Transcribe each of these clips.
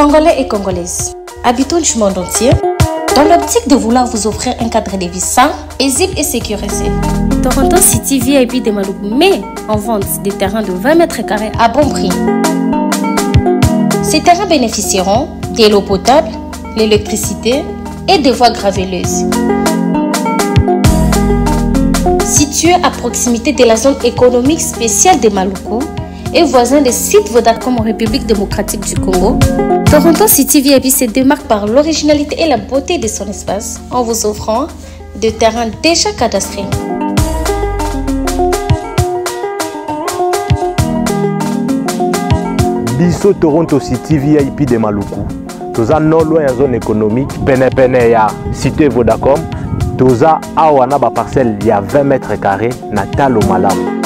Congolais et Congolaises, habitants du monde entier, dans l'optique de vouloir vous offrir un cadre de vie sain, paisible et sécurisé, Toronto City VIP de Maluku met en vente des terrains de 20 mètres carrés à bon prix. Ces terrains bénéficieront de l'eau potable, l'électricité et des voies gravelleuses. Situé à proximité de la zone économique spéciale de Maluku et voisin des sites Vodacom en République démocratique du Congo, Toronto City VIP se démarque par l'originalité et la beauté de son espace en vous offrant des terrains déjà cadastrés. Biso Toronto City VIP de Maluku. Toza non loin en zone économique, pene ya cité Vodacom. Toza awana ba parcelle il y a 20 mètres carrés na talo malamu.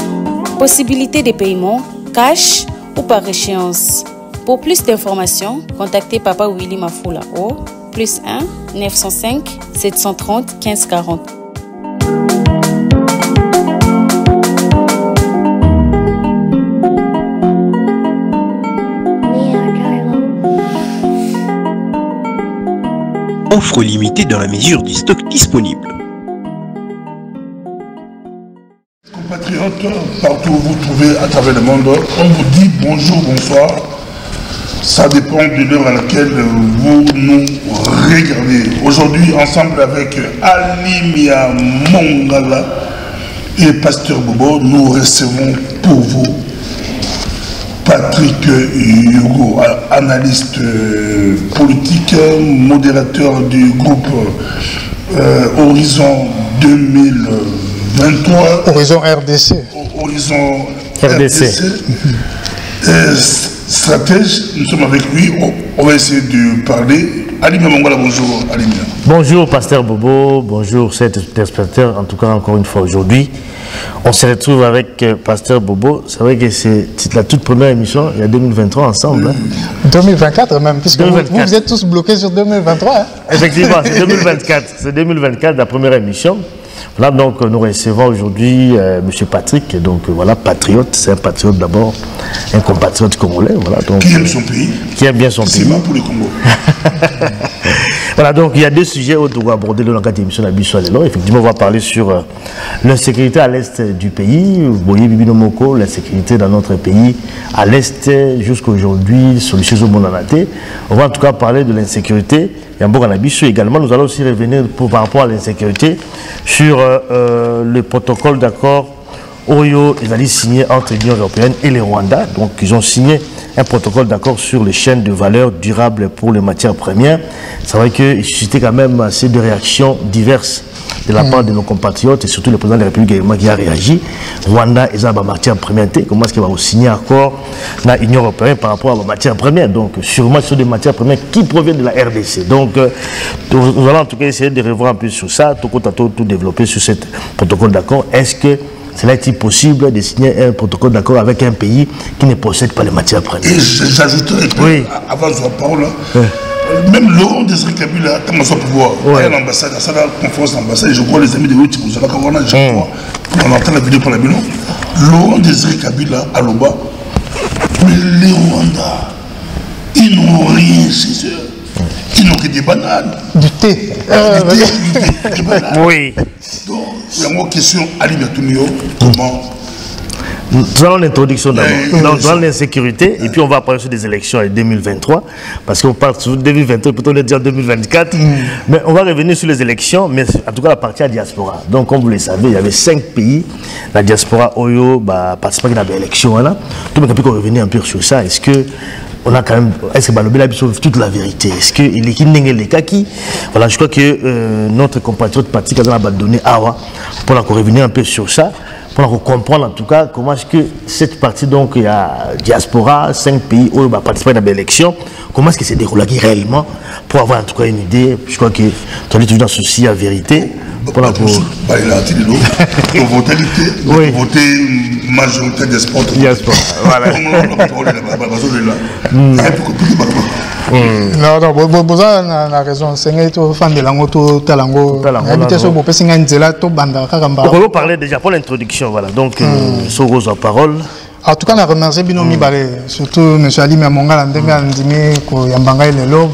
Possibilité de paiement cash ou par échéance. Pour plus d'informations, contactez Papa Willy Mafoula au +1 905 730 1540. Offre limitée dans la mesure du stock disponible. Compatriotes, partout où vous trouvez à travers le monde, on vous dit bonjour, bonsoir. Ça dépend de l'heure à laquelle vous nous regardez. Aujourd'hui, ensemble avec Alimia Mongala et Pasteur Bobo, nous recevons pour vous Patrick Hugo, analyste politique, modérateur du groupe Horizon 2023. Horizon RDC. Horizon RDC. Stratège, nous sommes avec lui, on va essayer de parler. Alimia Mongola, bonjour Alimia. Bonjour Pasteur Bobo, bonjour chers téléspectateurs, en tout cas encore une fois aujourd'hui. On se retrouve avec Pasteur Bobo, c'est vrai que c'est la toute première émission, il y a 2023 ensemble. 2024 même, puisque 2024. Vous êtes tous bloqués sur 2023. Hein? Effectivement, c'est 2024, c'est 2024 la première émission. Là donc nous recevons aujourd'hui M. Patrick, donc voilà, patriote, c'est un patriote d'abord, un compatriote congolais, voilà, donc, qui aime son pays, qui aime bien son pays. C'est bon pour le Congo. Voilà, donc il y a deux sujets où on va aborder dans le cadre de l'émission d'Abissou Alelo. Effectivement, on va parler sur l'insécurité à l'est du pays, Boye Bibi Nomoko, l'insécurité dans notre pays à l'est jusqu'à aujourd'hui, sur les choses au monde en athée. On va en tout cas parler de l'insécurité. Et en Abissou également, nous allons aussi revenir par rapport à l'insécurité sur le protocole d'accord Oyo, ils allaient signer entre l'Union européenne et les Rwandais. Donc, ils ont signé un protocole d'accord sur les chaînes de valeur durables pour les matières premières. C'est vrai qu'il suscitait quand même assez de réactions diverses de la part de nos compatriotes et surtout le président de la République également qui a réagi. Rwanda, ils ont des matières premières. Comment est-ce qu'ils vont signer un accord dans l'Union européenne par rapport à la matières premières? Donc, sûrement, ce sont des matières premières qui proviennent de la RDC. Donc, nous allons en tout cas essayer de revoir un peu sur ça, tout développer sur ce protocole d'accord. Est-ce que cela est-il possible de signer un protocole d'accord avec un pays qui ne possède pas les matières premières? Et j'ajouterais que, oui, avant de la parole, même Laurent Désiré Kabila, quand on soit pouvoir, à l'ambassade, à la conférence d'ambassade, je crois les amis de Wouti, vous allez voir, on entend la vidéo pour la bilan. Laurent Désiré Kabila à Loba, mais les Rwandais, ils n'ont rien chez eux. Ils n'ont que des bananes. Du thé. Des bananes. Oui. Donc, il y a une question à l'Imatunio. Comment? Nous allons l'introduction d'abord. Nous allons l'insécurité et puis on va parler sur des élections en 2023 parce qu'on parle sur 2023, plutôt le dire 2024. Mais on va revenir sur les élections, mais en tout cas la partie à diaspora. Donc comme vous le savez, il y avait 5 pays, la diaspora Oyo, participant à l'élection. Tout le monde peut revenir un peu sur ça. Est-ce que on a quand même, est-ce que Balobé a toute la vérité? Est-ce que il est les kaki? Voilà, je crois que notre compatriote Patrick a abandonné Awa pour revenir un peu sur ça. Pour comprendre en tout cas comment est-ce que cette partie, donc il y a diaspora, 5 pays où on va participer à l'élection, comment est-ce que c'est déroulé réellement pour avoir en tout cas une idée. Je crois que tu as toujours dans ceci à vérité. Pour la voter majorité des sports. Voilà. Non, vous avez raison. C'est un fan de l'ango, tout talango. On va parler déjà pour l'introduction. Voilà. Donc, sur vos paroles. En tout cas, on a remercié Binomi Balé, surtout M. Ali Mamonga, Ndimi, Koyambanga et Lelo,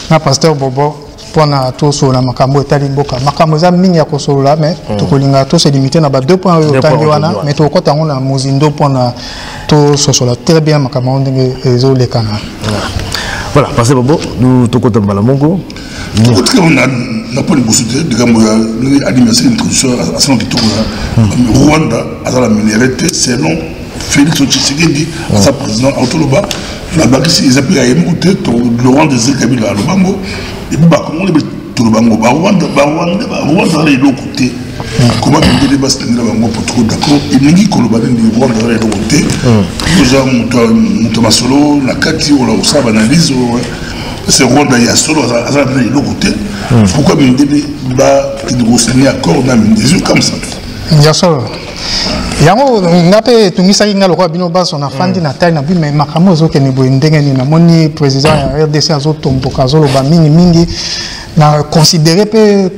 le pasteur Bobo, pour na tout sur la Makambo et Talimboka. Makambo, ça mine ya kosola, mais tout kolinga tout c'est limité na 2 points au Tangiwana, mais tout côté on a Mozindo pour na tout sur la très bien Makambo et zo les canards. Voilà, pasteur Bobo, nous tout côté Malamongo. On a pas de possibilité de gagner animation introduction à ce qui tourne Rwanda à la minéralité selon Félix Tshisekedi à sa président Autoloba la banque ils appellent à écouter Laurent Désiré Kabila à Lubango et puis comment les Tolobango Rwanda les deux côtés comment les débats se tenir là-bas pour trop d'accord et n'igi Kolobané de Rwanda les deux côtés déjà mon solo la Kati ou la Osaba analyse c'est Rwanda il y a solo à les deux côtés pourquoi me début bah de signer accord dans des yeux comme ça bien sûr yango ngape tungisa inga lokwa bino baso na fandi na taille na bi mais makamo zo ke ne boye ndenge ni na moni président ya RDC azo tomboka zo loba mingi na considérer pe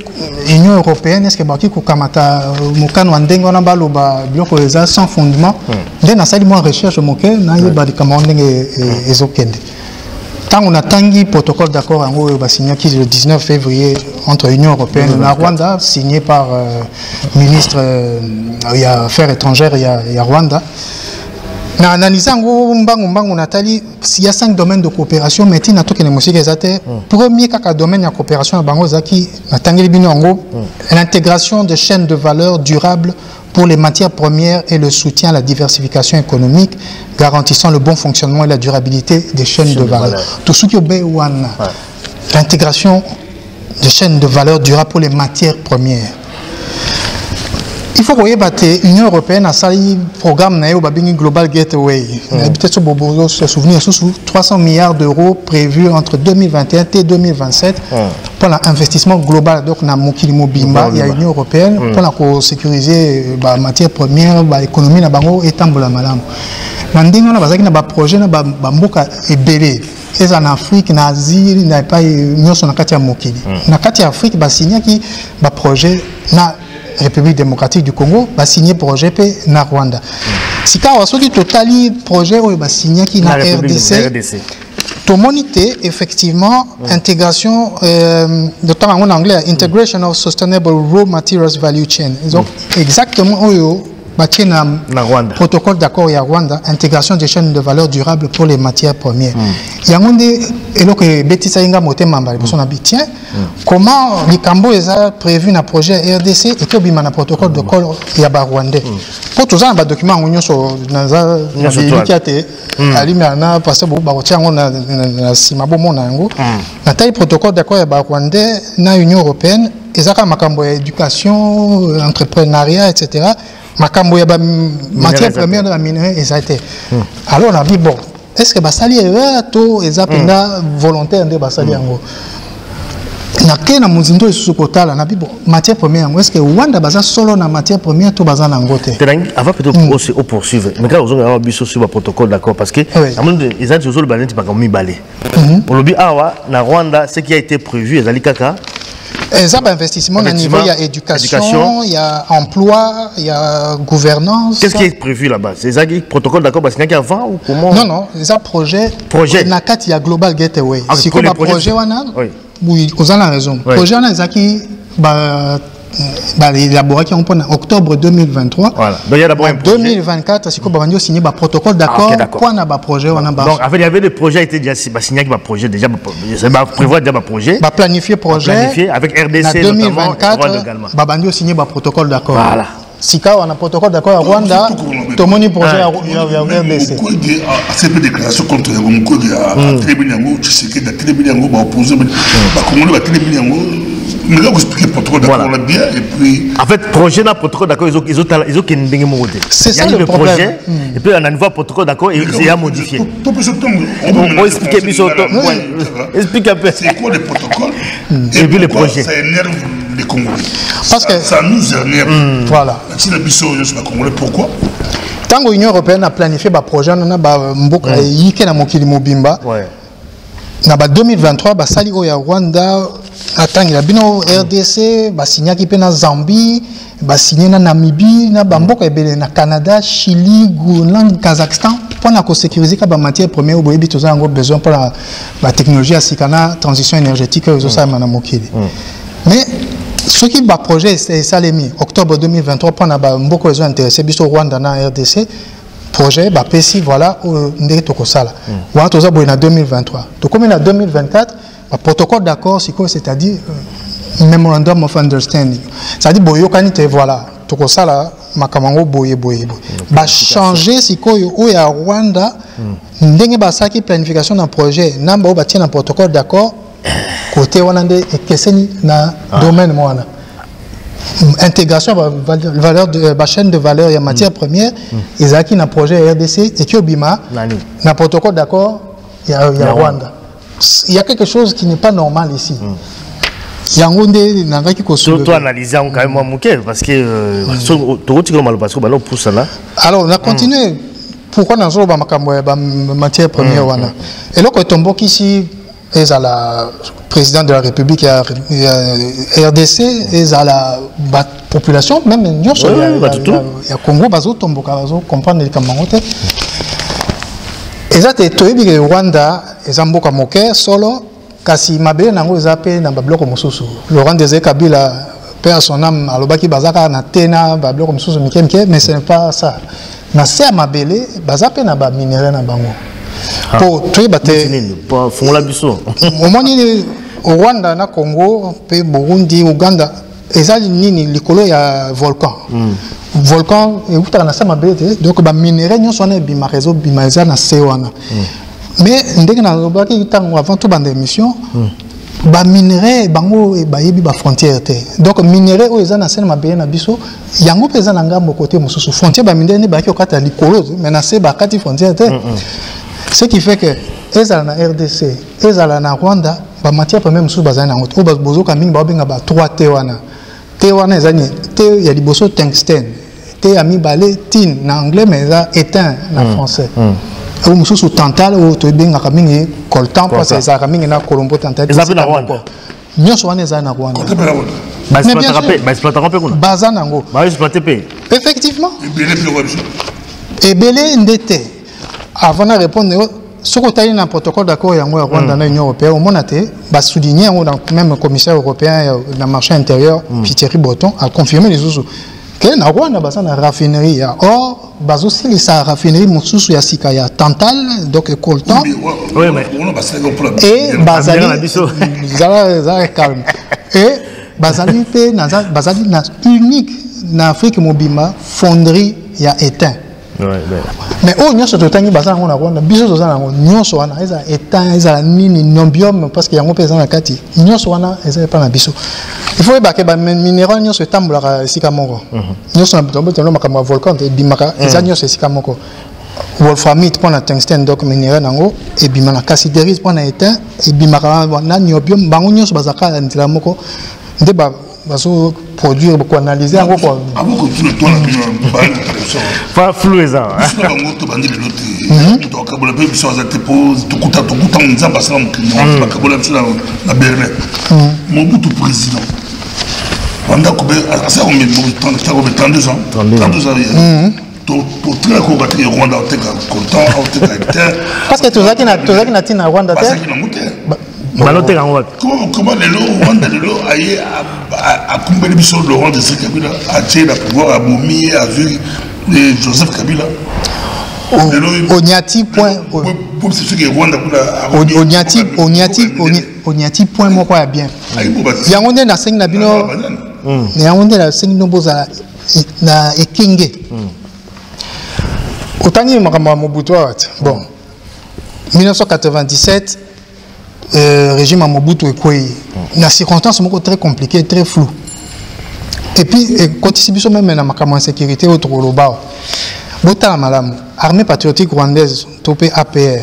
Union européenne est-ce que baki ko kamata mokano wa ndenge na baloba biloko eza sans fondement nde na sali moi recherche moke na yeba di kama ndenge ezokende. Tant on a tangi protocole d'accord en haut, signé le 19 février entre l'Union européenne et la Rwanda, signé par le ministre des Affaires étrangères et Rwanda. On a analysé Nathalie, s'il y a 5 domaines de coopération, mais il y a tout qui est premier domaine de coopération, l'intégration de chaînes de valeur durables pour les matières premières et le soutien à la diversification économique, garantissant le bon fonctionnement et la durabilité des chaînes de valeur. Tout ce qui est l'intégration de chaînes de valeur durables pour les matières premières. Il faut que l'Union européenne a un programme Global Gateway. Peut-être se souvenir, 300 milliards d'euros prévus entre 2021 et 2027 pour l'investissement global. Donc, on a Bimba, il y a l'Union européenne pour sécuriser les matières premières, l'économie et Tambola Malam. On a un projet qui est belé. Et en Afrique, en Asie, il n'y a pas de Mokili. En Afrique, il y a signé un projet. République démocratique du Congo va signer projet na Rwanda. Si quand on dit totali projet va signer qui na RDC. Tout monité effectivement intégration de temps en anglais integration of sustainable raw materials value chain. Donc exactement na Rwanda. Protocole d'accord à Rwanda, intégration des chaînes de valeur durable pour les matières premières. Il y a un Betty Sainga Motemamba, tiens, comment les Cambo est prévu dans le projet RDC et que bima na protocole d'accord à Rwanda. Pour tout ça, un document on sur qui a été alimana parce que on a simabo monango. Na taille protocole d'accord à Rwanda na Union européenne, et ça makambo éducation, entrepreneuriat, etc. Makambo ya matière première de la minerai et ça a été. Alors on a dit bon, est-ce que basali est tout ezapenda volontaire de basali yango. Na kena muzindo isusu kotala na bibo matière première est-ce que Rwanda baza solo na matière première to baza na ngote. Avant peut-être aussi au poursuivre. Mais quand on a biso sur le protocole d'accord parce que amon ils ont toujours le balance pas comme mi balé. Pour le bi awa na Rwanda ce qui a été prévu ezali kaka il y a investissement au niveau, il y a éducation, il y a emploi, il y a gouvernance. Qu'est-ce qui est prévu là-bas? C'est un protocole d'accord parce qu'il y a avant ou comment? Non, non, c'est un projet. Il y a Global Gateway. Si vous avez un projet, oui, vous avez raison. Le projet, élaboré en octobre 2023. Voilà. Donc, il y a d'abord un projet. 2024, si vous avez signé un protocole d'accord, quoi n'a pas projet. Donc, en fait, il y avait des projets qui étaient déjà signés avec un projet. Déjà, prévoir déjà un projet. Planifier projet. Planifier avec RDC. En 2024, il a signé un protocole d'accord. Voilà. Si on a un protocole d'accord à Rwanda, tout le monde projet à RDC. C'est une déclaration contre la Télébiliango, tu sais que la Télébiliango va opposer. La Télébiliango. Mais là, vous expliquez protocole d'accord bien et puis. En fait, projet dans protocole d'accord, ils ont qu'une dingue monté. C'est ça le problème. Et puis on a une fois protocole d'accord et il a modifié. On va expliquer explique un peu. C'est quoi les protocoles et puis les projets. Ça énerve les Congolais. Parce que ça nous énerve. Voilà. Si la biso je suis Congolais, pourquoi? Tant que l'Union européenne a planifié un projet, on a mboka yike na mokili mobimba. En 2023, Sali Oya Rwanda attends, il y a bino RDC, bah signé qui peut na Zambie, bah signé na Namibie, na Bamboka et na Canada, Chili, Goulan, Kazakhstan pour la sécuriser la matière première au boyebi tous en besoin pour la technologie à sikana transition énergétique aux ça manamokili. Mais ce qui va projet c'est ça les mis octobre 2023 pour na beaucoup besoin intéressé biso Rwanda na RDC projet bah PESI voilà ndé tokosala. Wa toza boye na 2023. To comme na 2024 protocole d'accord c'est-à-dire memorandum of understanding. C'est-à-dire boyo kanite voilà tokosala makamango boye ba changer sikoyo o ya Rwanda ndenge ba saki planification d'un projet namba o ba tient un protocole d'accord côté wana nde ekeseni na domaine mwana intégration valeur de chaîne de valeur ya matière première ezaki na projet RDC et qui obima na protocole d'accord ya Rwanda. Il y a quelque chose qui n'est pas normal ici. Surtout analyser quand même parce que alors on a continué pourquoi dans la matière première et là quand on ici est à la président de la République RDC est à la population même il y a Congo bazo tomboka bazo comprendre les camarades et ça c'est le Rwanda et mboka moke solo kasi mabele nango zape na babloko mosusu Laurent Désiré Kabila père son âme alobaki bazaka na tena babloko mosusu mikemke mais ce n'est pas ça na se mabele bazape na ba minéraux na bango pour toi baté pour fongola biso au moins au Rwanda na Congo pe Burundi Uganda ezali nini likolo ya volcan volcan et utaka na se mabele donc ba minéraux nyonso na bima réseau bima za na se wana mais ndenge na lobaki tango avant tout bande émission ba minerai bango e ba yebi ba frontière té donc minerai o eza na sena mabeye na biso yango peza na ngambo côté mosusu frontière ba minerai ni ba ki okata likolo mais na se ba kati frontière té ce qui fait que ezala na RDC ezala na Rwanda ba matière première mosusu bazana ngo o bozo ka mingi ba benga ba 3T wana ezani té ya liboso tungstène té ya mibale tin na anglais mais ça éteint na français ou mususu tantal ou to benga kamingi coltan parce que ça kamingi na kolombo tantal ils appellent na Rwanda nyoso wana za na Rwanda ba exploiter un peu kuna bazana ngo ba exploiter pe effectivement et belé ndete avant de répondre ce que tu as un protocole d'accord yango Rwanda na Union européenne au monate ba souligner dans même commissaire européen dans le marché intérieur Thierry Breton a confirmé les autres que na Rwanda bazana raffinerie or bazo si sa raffinerie mosusu ya sika ya tantal donc coltan oui mais et bazali zala calme et bazali pe bazali na unique na Afrique mobima fonderie ya éteint mais oh nyonso totangi bazana ngona Rwanda biso tozana ngo nyonso wana eza éteint eza nini nombium parce que yango pesa na kati nyonso wana eza pas na biso il faut que ba minéral nyonso etambolaka esika moko nyonso na bitombo tolo makamwa volcan et bimaka eza nyonso esika moko wolframite pour na tungstène donc minéral nango et bimana cassideris pour na éteint et bimaka na niobium bango nyonso bazaka na ndila moko nde ba baso produire beaucoup analyser encore quoi avant que tout le temps pas flou ça bango to bandi le lote to kabola pe biso za te pose to kuta nzamba sala mukino ba kabola biso na Berlin Mobutu président wanda ko be asa o me 32 ans pour très combattre le Rwanda au Teka content au Teka parce que tozaki na tina Rwanda te comment les Rwanda a combattu biso Laurent Désiré Kabila a tiré le pouvoir à Momi a vu Joseph Kabila Onyati point Onyati point moko ya bien yango nde na sengi na bino yango nde na sengi no boza na ekenge otangi makambo ya Mobutu bon 1997 régime à Mobutu et quoi la circonstance est très compliquée, très floue. Et puis quand il y a même une sécurité au Troloba, armée patriotique rwandaise, topé APR,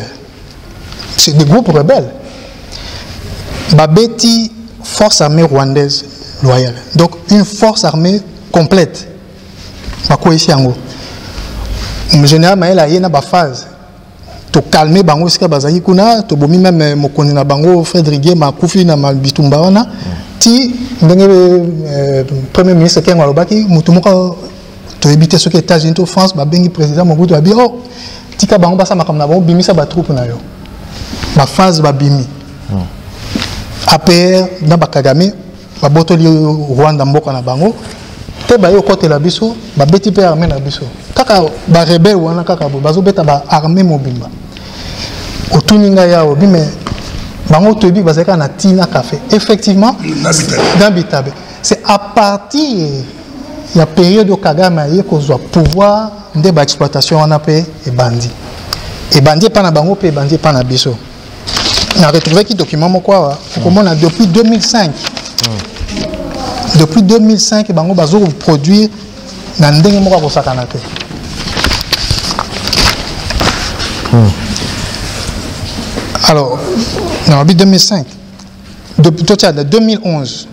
c'est des groupes rebelles. Babeti force armée rwandaise loyale, donc une force armée complète. Bako ici en gros. Le général Maël a une phase. to calmer bango sika bazaki kuna to bomi même mokonzi na bango Frédéric Makufi na Bitumba wana ti ndenge premier ministre Kengo alobaki mutu moko to éviter ce que États-Unis to France ba bengi président Mobutu abi oh tika bango basa makambo na bango bimisa ba troupe na yo ba phase ba bimi APR na ba Kagame ba botoli Rwanda mboka na bango te ba yo côté la biso ba beti pe armée na biso kaka ba rebelle wana kaka bazo beta ba armée mobimba otuninga yao bime bango tobi bazaka na tina café effectivement d'habitable c'est à partir la période où Kagame a eu pouvoir de l'exploitation en AP et bandit pas na bango pe bandit pas na biso on a retrouvé qui document quoi comment on a depuis 2005 depuis 2005 bango bazo produire na ndenge moko ko sakana te alors non 2005 depuis 2011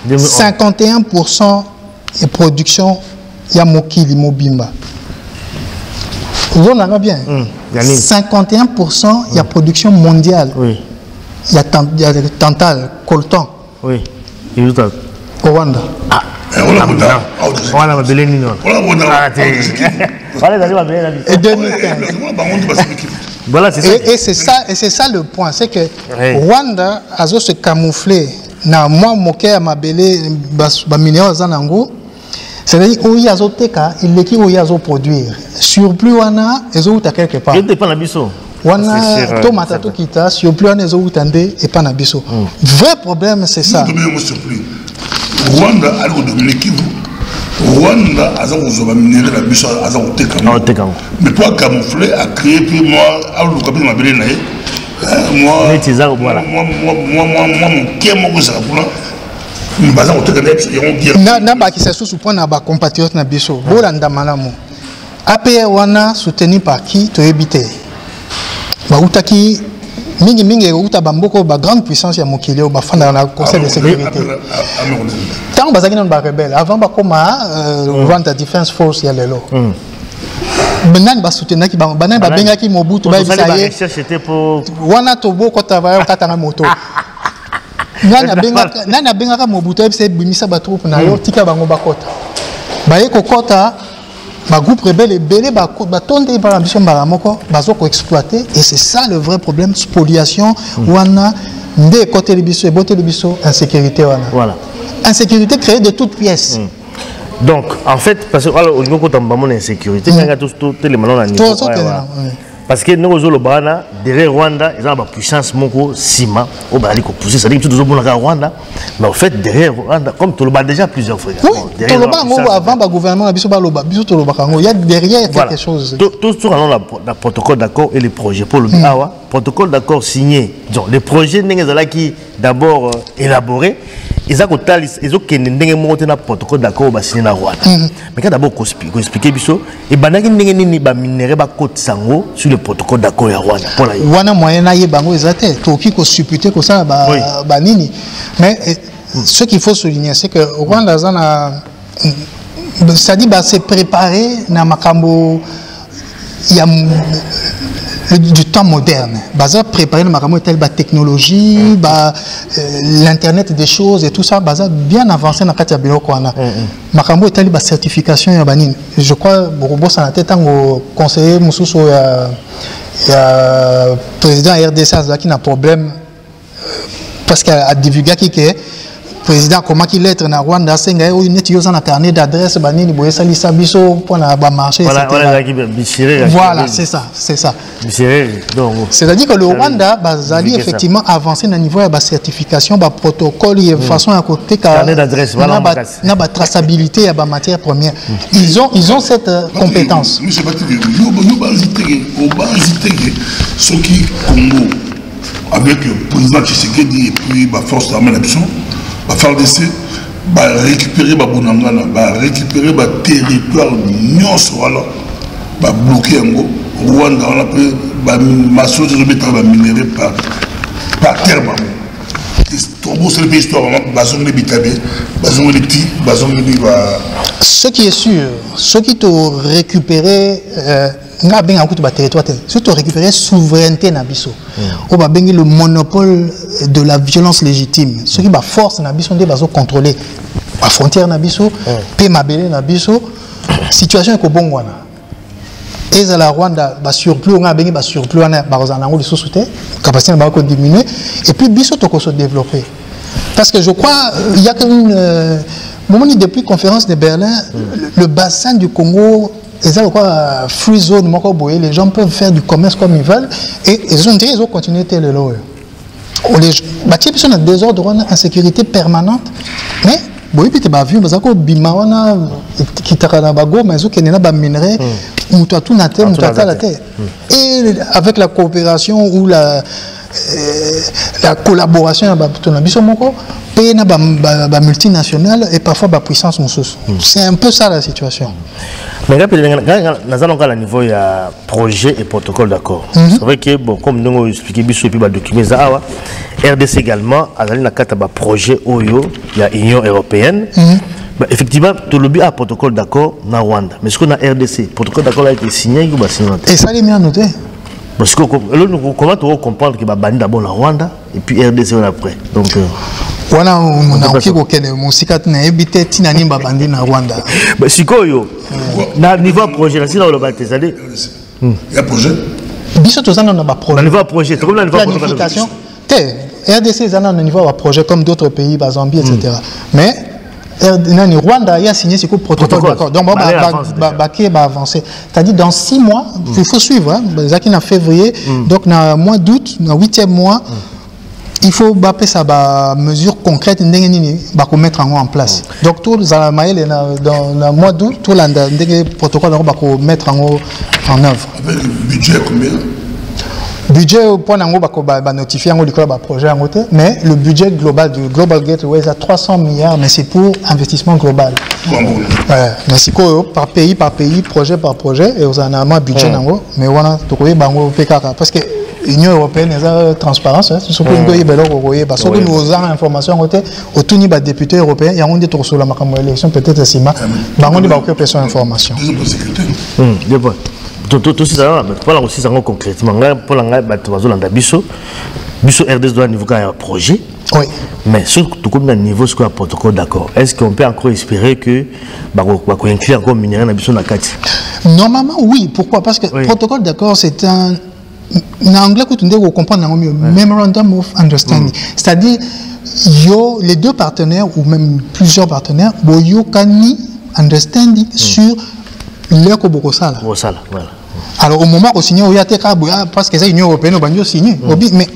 51% de production ya mokili mobimba vous en avez bien 51% de production mondiale il y a tantal coltan oui Rwanda et 2015 voilà, et c'est ça le point, c'est que Rwanda a se camoufler na moi moké à ma belé ba minéraux zanango, c'est-à-dire où il y a zoteka, il est qui où il y a produire. Surplus wana ezo uta quelque part. Il n'est pas na biso. Wana tomata to kita, surplus wana ezo utande et pas na biso. Vrai problème c'est ça. Rwanda a le dominer qui Rwanda a un minéraux la biso a un mais toi camoufler a créé puis moi à le capitaine ma belé naé. Moi qui se soupçonne à bas compatriotes na biso bolanda malamu APR wana soutenu par qui to éviter ba utaki mingi uta bamboko ba grande puissance ya mokili ba fanda na conseil de sécurité tant bazaki na ba rebelle avant ba koma Rwanda Defense Force ya lelo Benan ba soutenaki ba banan ba bengaki Mobutu ba bisaye wana tobo ko travailler katanga moto nana bengaka Mobutu ba bimisa ba troupe na yo tika bango bakota ba yeko kota ba groupe rebelle belé ba tonde ba ambition ba moko bazo ko exploiter et c'est ça le vrai problème spoliation wana ndé côté libiso et boté libiso insécurité wana voilà insécurité créée de toutes pièces. Donc, en fait, parce que au niveau de l'insécurité, il y a tous les malheurs à niveau. Parce que nous avons derrière Rwanda, ils ont une puissance moko sima au bali ko pousser, c'est-à-dire que tout le monde Rwanda, mais en fait derrière Rwanda, comme tout le monde déjà plusieurs fois. Oui, tout le monde avant le gouvernement a biso baloba, biso tout le monde il y a derrière quelque chose. Tout allons la protocole d'accord et les projets pour le Awa, protocole d'accord signé. Donc les projets n'engazala qui d'abord élaborés. Ils ont un protocole d'accord signé na Rwanda. Mais quand d'abord expliquer biso et banaki ndenge ba minéraux ba côte sango sur le protocole d'accord ya Rwanda. Wana moyen na yebango ezate toki ko supputer ko ça ba nini. Mais ce qu'il faut souligner c'est que Rwanda zana ça dit bah c'est préparé na makambo ya du temps moderne. Baza préparer le makambo tel technologie, l'internet des choses et tout ça, baza bien avancé dans katia biloko wana. Makambo tel certification ya banine. Je crois Borobo sana tête au conseiller mususu ya président RDC qui n'a problème parce qu'il a divulgué qui est président comment qu'il lettre na Rwanda senga o net yo na carnet d'adresse banini boye salisa biso pour na ba marché voilà c'est ça c'est-à-dire que le Rwanda bazali effectivement avancé na niveau ya ba certification ba protocole et façon à côté carnet d'adresse voilà na ba traçabilité ya ba matière première ils ont cette compétence monsieur Batiki yo bazité ce qui Congo avec le président Tshisekedi et puis ba force armée nation va faire l'essai, va récupérer ma bonangana, va récupérer ma territoire nyonso voilà, va bloquer un go. Rwanda on appelle ma source de mettre va minérer par terre maman. Togo c'est l'histoire vraiment bazon les bitabé, bazon les petits, bazon les va. Ce qui est sûr, ce qui te récupérer nga benga kutu ba territoire surtout récupérer souveraineté na biso o ba bengi le monopole de la violence légitime ce qui ba force na biso ndé bazo contrôler la frontière na biso pe mabele na biso situation ko bongwana et à la Rwanda ba surplus nga bengi ba surplus na ba rozana ngo lisusu te capacité ba ko diminuer et puis biso to ko se développer parce que je crois il y a qu'une moment depuis conférence de Berlin le bassin du Congo et ça quoi free zone les gens peuvent faire du commerce comme ils veulent et ils ont continué tel lot les bâtiments sont en désordre en sécurité permanente mais bon et puis tu vas vu parce que bimawana qui t'a bago mais ils ont qu'une na minerai mutua tout na terre mutua la terre et avec la coopération ou la collaboration avec ton ambition moko pays na multinationale et parfois ba puissance mususu c'est un peu ça la situation. Mais là, nous allons à la niveau il y a projet et protocole d'accord. C'est vrai que bon comme nous expliqué biso et puis ba document ça RDC également a la carte ba projet Oyo il y a Union européenne. Bah, effectivement tout le but a protocole d'accord na Rwanda. Mais ce qu'on a RDC protocole d'accord a été signé ou pas signé. Et ça les mis à noter. Parce que comment tu vas comprendre que ba bandi d'abord la Rwanda et puis RDC après. Donc wana unaoki kokene musika na ebite tina nimba bandi na Rwanda ba sikoyo na niveau projet la sina le baté ça dit il y a projet biso to zana na ba projet na niveau projet comme na niveau planification te RDC zana na niveau ba projet comme d'autres pays ba Zambie etc. Mais nani Rwanda y a signé ce protocole d'accord donc ba avancer c'est-à-dire dans 6 mois il faut suivre hein zaki na février donc na mois d'août na 8e mois il faut baper ça ba mesure concrète ndengeni ba ko mettre en place donc tout za maïle dans le mois d'août tout l'anda ndenge protocole ba ko mettre en œuvre avec le budget combien budget au point nango ba ko ba notifier ngo likolo ba projet en côté mais le budget global du Global Gateway à 300 milliards mais c'est pour investissement global ouais mais c'est quoi par pays projet par projet et on a un budget nango mais voilà to ko bango pekaka parce que Union européenne est transparence c'est ce que nous voyons parce que nous avons information côté autour ni ba député européen il y a un des tours sur la makambo élection peut-être sima bango ni ba occuper son information bien tout ça pour la aussi ça concrètement pour la bato bazolanda biso RDS doit niveau un projet oui mais surtout comme un niveau ce protocole d'accord est-ce qu'on peut encore espérer que ba ko inclure comme minerai na biso na kati normalement oui pourquoi parce que protocole d'accord c'est un en anglais que tu dois comprendre mieux memorandum of understanding c'est-à-dire les deux partenaires ou même plusieurs partenaires boyo kani understanding sur leur kobokosala voilà alors au moment où signer au yateka parce que c'est l'Union européenne au banjo signé mais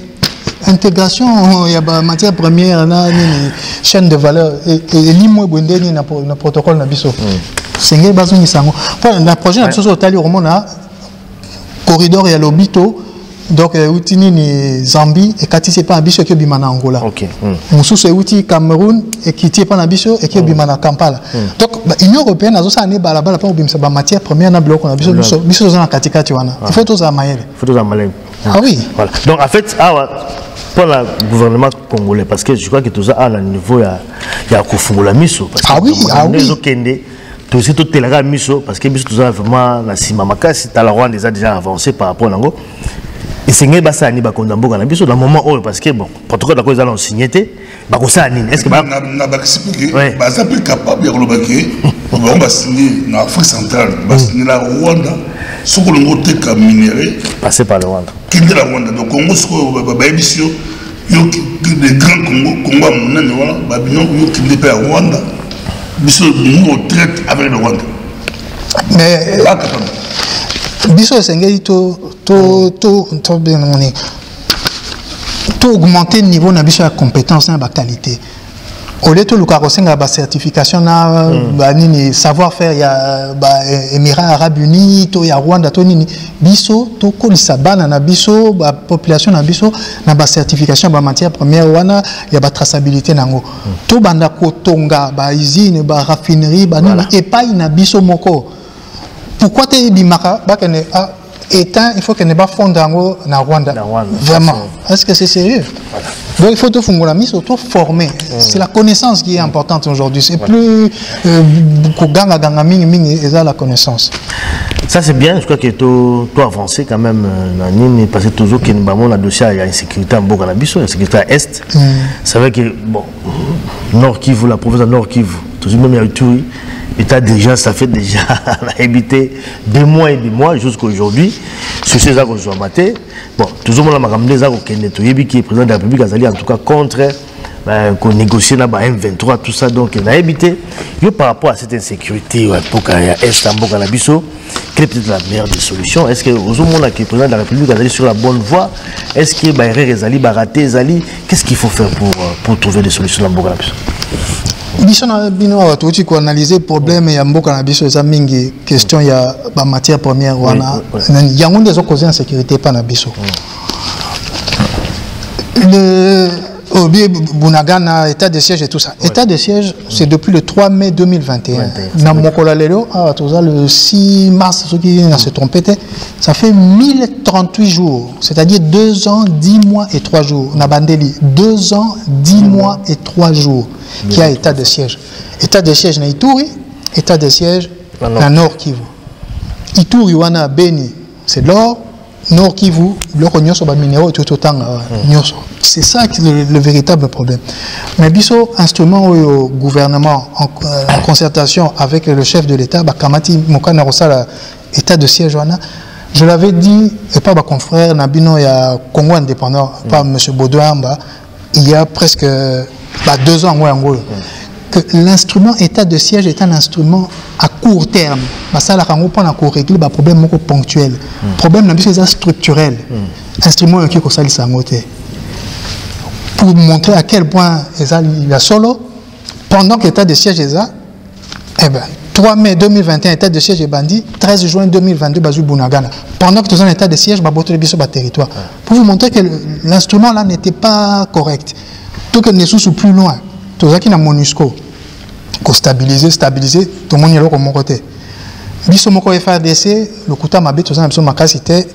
intégration il y a matière première na chaîne de valeur et limo bondeni na protocole na biso sengé bazoni sango la projet na biso tali au na corridor ya lobito donc outini ni Zambie et kati c'est pas biso ke bimana Angola OK mususu outi Cameroun et kiti pas na biso et ke bimana Kampala donc Union européenne azo sa ne balabala pa bimsa ba matière première na bloc na biso za na katikati wana il faut tous amayer ah oui voilà donc en fait pour le gouvernement congolais parce que je crois que tout ça à le niveau ya kufungula miso parce que ah oui tout c'est tout la miso parce que biso tout ça vraiment na sima makasi ta la Rwanda déjà avancé par rapport nango et c'est ngé basa ni ba kondamboka na biso dans moment où parce que bon protocole d'accord ils allons signer ba ko ça nini est-ce que na ba expliquer ba ça peut capable ya kolobaki on va signer na Afrique centrale ba signer la Rwanda ce que l'on te ka minerai passer par le Rwanda qui de la Rwanda donc Congo ce que ba émission yo de grand Congo monane voilà ba bino yo qui de pa Rwanda biso nous traite avec le Rwanda mais biso sengeli to augmenter le niveau na biso ya compétence na ba qualité au lieu de lukarosenga ba certification na ba nini savoir faire ya ba Émirats Arabes Unis to ya Rwanda to nini biso to kolisa bana na biso ba population na biso na ba certification ba matière première wana ya ba traçabilité nango to banda kotonga ba usine ba raffinerie ba nini epai na biso moko pourquoi te bimaka ba kene étant il faut que ne pas fondre na Rwanda vraiment est-ce que c'est sérieux donc il faut tout fongola mis surtout former c'est la connaissance qui est importante aujourd'hui c'est plus ganga mingi et ça la connaissance Ça c'est bien, je crois que tu as avancé quand même, parce que toujours qu'il y a un dossier, il y a une sécurité en Bokanabiso, une sécurité à Est. C'est vrai que, bon, Nord Kivu, la province de Nord Kivu, toujours même il y a eu tout, l'état déjà, ça fait déjà, on a habité des mois jusqu'à aujourd'hui, sur ces accords sur maté. Bon, toujours on a ramené des accords qui est président de la République, en tout cas contre. Qu'on négocie là M23 tout ça donc on a évité par rapport à cette insécurité pour est en Bokanabiso quelle est peut-être la meilleure des solutions. Est-ce que au moment où le président de la République a allé sur la bonne voie, est-ce que Zali Baraté Zali, qu'est-ce qu'il faut faire pour trouver des solutions dans Bokanabiso? Biso na bino tuti ko analyser problème ya Bokanabiso za mingi question ya ba matière première wana yango ndezo causer insécurité pa na biso. Le Bunagana, état de siège et tout ça. État de siège, c'est depuis le 3 mai 2021. Le 6 mars, ceux qui se trompé, ça fait 1038 jours, c'est-à-dire 2 ans, 10 mois et 3 jours. Nabandeli, 2 ans, 10 mois et 3 jours qui a état de siège. État de siège na Ituri, état de siège na Nord Kivu. Ituri, wana Beni, c'est de l'or. Nord Kivu, l'or nyoso ba minéraux et tout autant nyoso. C'est ça qui est le véritable problème. Mais biso instrument au gouvernement en concertation avec le chef de l'État, Kamati Mokana Rosala, état de siège wana, je l'avais dit et pas ma confrère Nabino il y a Congo indépendant, pas M. Baudouin, il y a presque 2 ans que l'instrument état de siège est un instrument à court terme. Ça la rango pas pour régler le problème ponctuel. Problème c'est structurel. Instrument qui ça sangoté. Pour montrer à quel point il y a solo pendant que l'état de siège est là, 3 mai 2021 état de siège est bandit, 13 juin 2022 Bazu Bunagana. Pendant que tu es en état de siège, baboto biso ba territoire. Pour vous montrer que l'instrument là n'était pas correct. Tout que ne sous plus loin. Tout ça qui na MONUSCO ko stabiliser, tout le monde est là comme côté. Biso moko FARDC, le kuta mabe tout ça biso makasité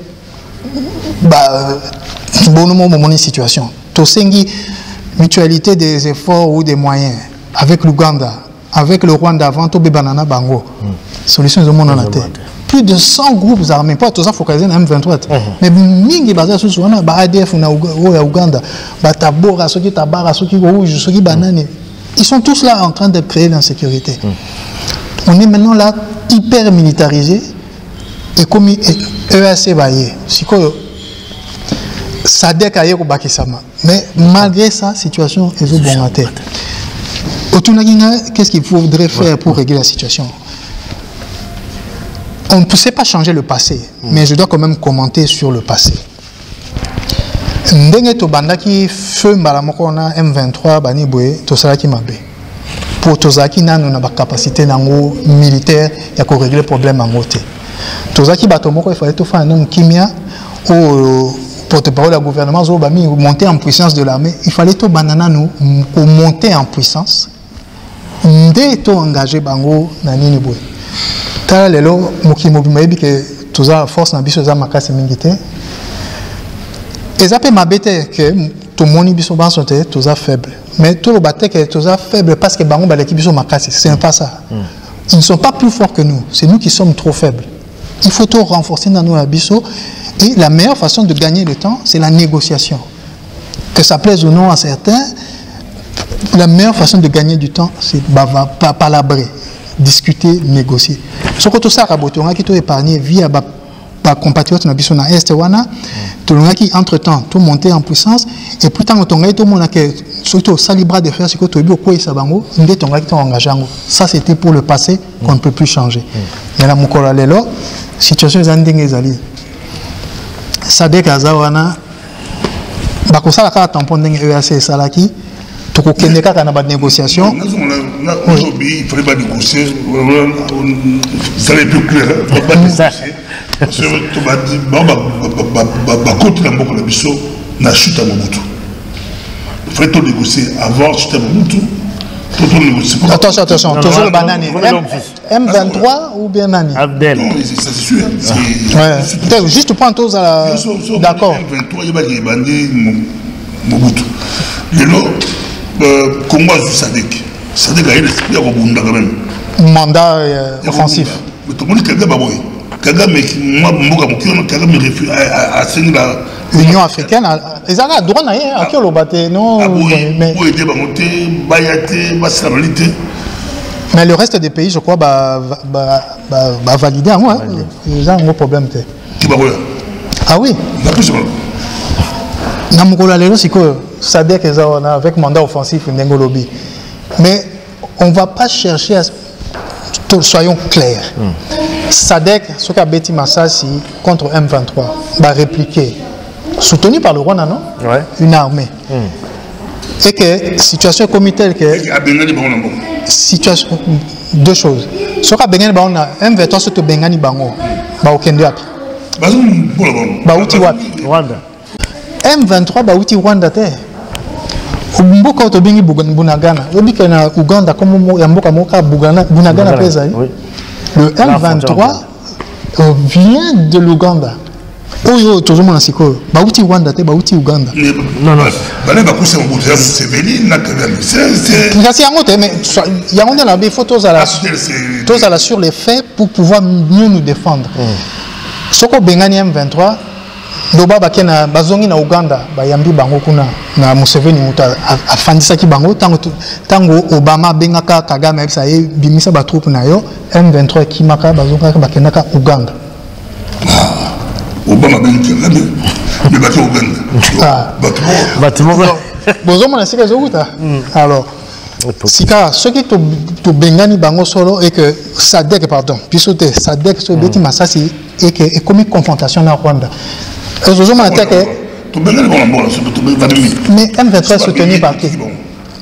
bonne situation. Tosengi mutualité des efforts ou des moyens avec l'Ouganda, avec le Rwanda avant tout banana bango. Solution de monde en tête. Plus de 100 groupes armés, pas tout ça focalisé dans M23. Mais mingi basé sur souvent ba ADF na Ouganda, ba Tabora, soki Tabara, soki rouge, soki banane. Ils sont tous là en train de créer l'insécurité. On est maintenant là hyper militarisé et comme EAC baye. Sadek aye ko bakisama. Mais malgré ça, situation est au bon matin. Qu'est-ce qu'il faudrait faire pour régler la situation? On ne peut pas changer le passé, mais je dois quand même commenter sur le passé. Ndenge to bandaki feu mbalamoko na M23 bani boye to salaki mabe. Pour tozaki nanu na ba capacité nango militaire ya ko régler problème en côté. Tozaki bato moko il fallait to faire un kimia au porte-parole du gouvernement zo bami monter en puissance de l'armée, il fallait to banana nous pour monter en puissance. Ndé to engagé bango na nini boye. Tala lelo mokimo bimayebi ke toza force na biso za makasi mingité. Et ça peut m'embêter que tout le monde est tous faible. Mais tout le monde est tous faible parce que l'équipe est makasi. Ce n'est pas ça. Ils ne sont pas plus forts que nous. C'est nous qui sommes trop faibles. Il faut tout renforcer dans nos abisso. Et la meilleure façon de gagner le temps, c'est la négociation. Que ça plaise ou non à certains, la meilleure façon de gagner du temps, c'est palabrer, discuter, négocier. Ce que tout ça, on a épargné via compatriotes na biso na est wana to qui entre-temps tout monter en puissance et pourtant on a tout monde que surtout ça libre de faire ce que to bi ko isa bango ndé to ngaki to engagé ngo ça c'était pour le passé qu'on ne peut plus changer mais la mukora lelo situation za ndenge ezali Sadek azawana bako sala ka tampon ndenge EAC salaki to ko kende ka na ba négociation il fallait pas négocier ça est plus clair pas négocier. Parce que tu m'as dit, contre la mort de Bisso, n'a chute à Mobutu. Il fallait tout négocier avant chute à Mobutu. Attention, toujours le banane. M23 ou bien Nani? Abdel. Non, ça c'est sûr. Ouais. Juste prendre tous à la. D'accord. M23, il va y bander Mobutu. Et là, Congo a vu Sadek. Sadek a eu l'esprit à rebondir quand même. Mandat offensif. Mais tout le monde est quelqu'un, Kagame moi mboka mokio Kagame refuse à la l'Union africaine ils ont droit na rien à qui le battre non mais pour aider monter bayate basalite. Mais le reste des pays je crois va valider moi ils ont un gros problème qui va voir ah oui na mokolo lelo siko SADC avec mandat offensif ndengolobi mais on va pas chercher à soyons clairs. SADC, ce qu'a Betty Massassi contre M23, va répliquer, soutenu par le Rwanda, non? Ouais. Une armée. Et que situation comme telle que. Situation. Deux choses. Ce qu'a Bengani Baona, M23 surtout Bengani Bango, Baokende Api. Baouti Wapi. Rwanda. M23 Baouti Rwanda te. Mboka otobingi Bunagana. Obika na Uganda comme Mboka Moka Bunagana pesa. Le M23 vient de l'Ouganda. Oh, tout le monde a dit que Baouti Rwanda, Baouti Ouganda. Non, non. Il faut tous aller sur les faits pour pouvoir mieux nous défendre. Ce que Bengani M23, Loba bakena bazongi na Uganda bayambi bango kuna na Museveni muta afandisa ki bango tango Obama bengaka Kagame ebisa ye bimisa ba troupe na yo M23 ki maka bazonga bakena ka Uganda. Obama bengi mais bato Uganda. Bato bozomo na sika zokuta. Alors sika ceux qui to bengani bango solo et que SADC pardon pisote SADC so beti masasi et que et comme confrontation na Rwanda. Mais M23 est soutenu par qui?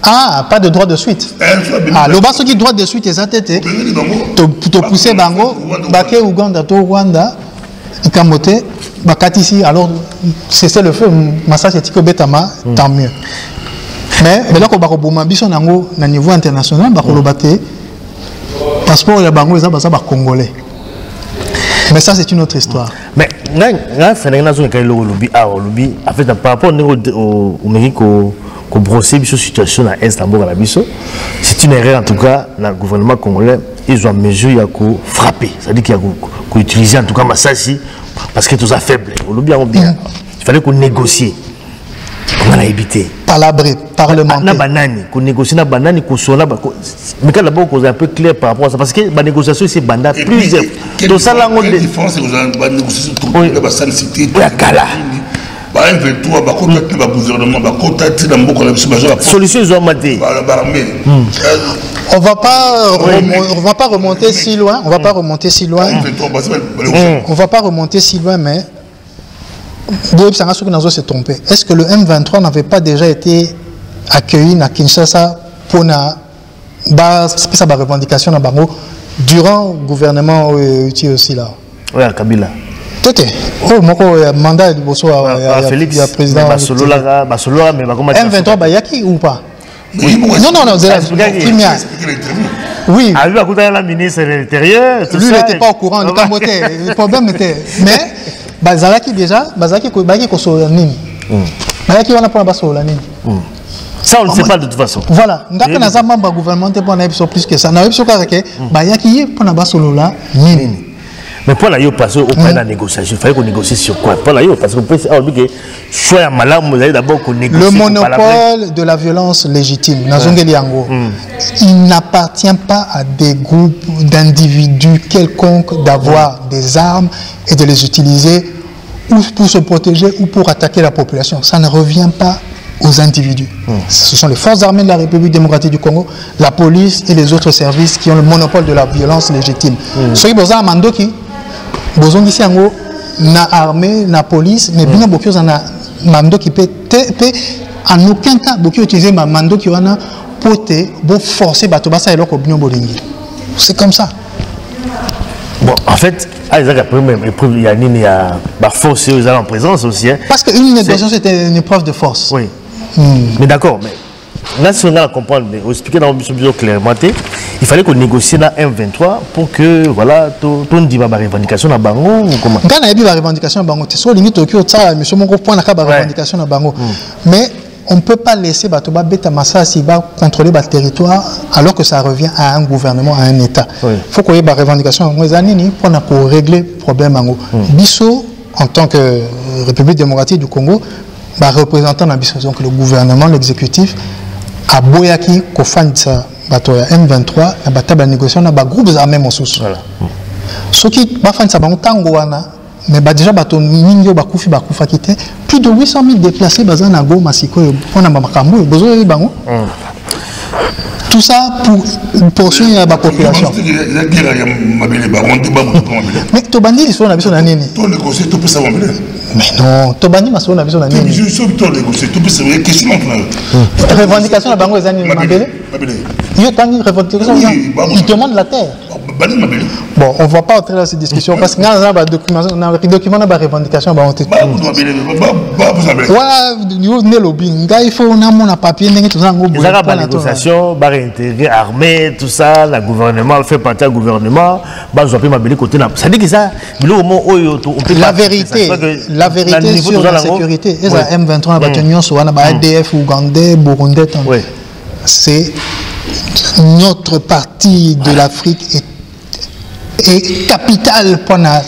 Ah, pas de droit de suite. Ah, le bas qui droit de suite est à tête. Tu pousser Bango, Baké Ouganda, to Rwanda, Ikamote, Bakatisi. Alors, c'est le feu. Massa c'est que Betama, tant mieux. Mais là, quand Barobouma Bisson Nango, à niveau international, Bakolobate, passeport de Bango, ils ont Congolais. Mais ça, c'est une autre histoire. Mais, en fait, par rapport au Mérite qu'on brossait sur la situation à Istanbul, c'est une erreur en tout cas, le gouvernement congolais, ils ont mesure à frapper. C'est-à-dire qu'il y a utiliser en tout cas Massassi parce que tout ça faible. Il fallait qu'on négocie. On a évité. Palabré, parlementaire. Na banani, qu'on négocie na banani, qu'on soit là. Mais quand d'abord, qu'on est un peu clair par rapport à ça, parce que la négociation, c'est banda plusieurs. Tout ça là, on a différence, c'est que la négociation, c'est la sanité. Oui, Kala. Solution, ils ont maté. On va pas remonter si loin. On va pas remonter si loin. On va pas remonter si loin, mais s'est trompé. Est-ce que le M23 n'avait pas déjà été accueilli à Kinshasa pour sa revendication à Bango durant le gouvernement aussi là? Oui, à Kabila. Tout oh, mon mandat de Bosso à Félix, président. M23, Bayaki ou pas? Oui. Non, c'est la oui. Ah, lui, à la ministre de l'Intérieur. Lui, il n'était pas au courant de Kamboté. Le problème était. Mais, Bazalaki déjà, Bazalaki Kosolanini. Bazalaki, on a pas Basolanini. Ça, on ne sait pas de toute façon. Voilà. Nous avons un membre gouvernemental pour un plus que ça. Nous avons un Bayaki pour un Basolola. Mais pour la passer au point de la négociation, il fallait qu'on négocie sur quoi? Pour la parce qu'on peut dire soit malade, vous allez d'abord qu'on négocie. Le monopole de la violence légitime, il n'appartient pas à des groupes d'individus quelconques d'avoir des armes et de les utiliser ou pour se protéger ou pour attaquer la population. Ça ne revient pas aux individus. Ce sont les forces armées de la République démocratique du Congo, la police et les autres services qui ont le monopole de la violence légitime. Ceux qui ont Mandoki, Bozongi Siango, na armée, na police, mais bien beaucoup na mando qui peut en aucun cas beaucoup utiliser ma mando qui wana pour forcer batobasa et leur opinion bolingi. C'est comme ça. Bon, en fait, il y a une force en présence aussi. Parce qu'une négociation c'était une épreuve de force. Oui. Mais d'accord, mais là, si on a à comprendre, on expliquer dans le plus clairement, il fallait qu'on négocie dans M23 pour que, voilà, on dit ma revendication à Bango ou comment? Quand on a dit la revendication à Bango, c'est sur limite au cul, ça, mais sur mon gros point, on a la revendication à Bango. Mais on ne peut pas laisser Batoba Beta Massassi contrôler le territoire alors que ça revient à un gouvernement, à un État. Il faut qu'il y ait des revendications pour régler le problème. Bissot, en tant que République démocratique du Congo, représentant donc le gouvernement, l'exécutif, a Boyaki, Kofansa, M23, la négociation, il y a des groupes armés. Ce qui va faire ça, mais déjà, plus de 800 000 déplacés dans la Goma, tout ça pour poursuivre la population. Mais tu bandis les soins à mais non, tu bandis ma soin à revendication à Bango les années il demande la terre. Bon, on ne va pas entrer dans cette discussion parce que dans le document, on a des revendications. Il faut un papier. La négociation, la réintégrer armée, tout ça, le gouvernement fait partie du gouvernement. Ça dit que ça, la vérité sur la sécurité, M23, ADF, Ougandais, Burundais, c'est notre partie de l'Afrique est capitale pour la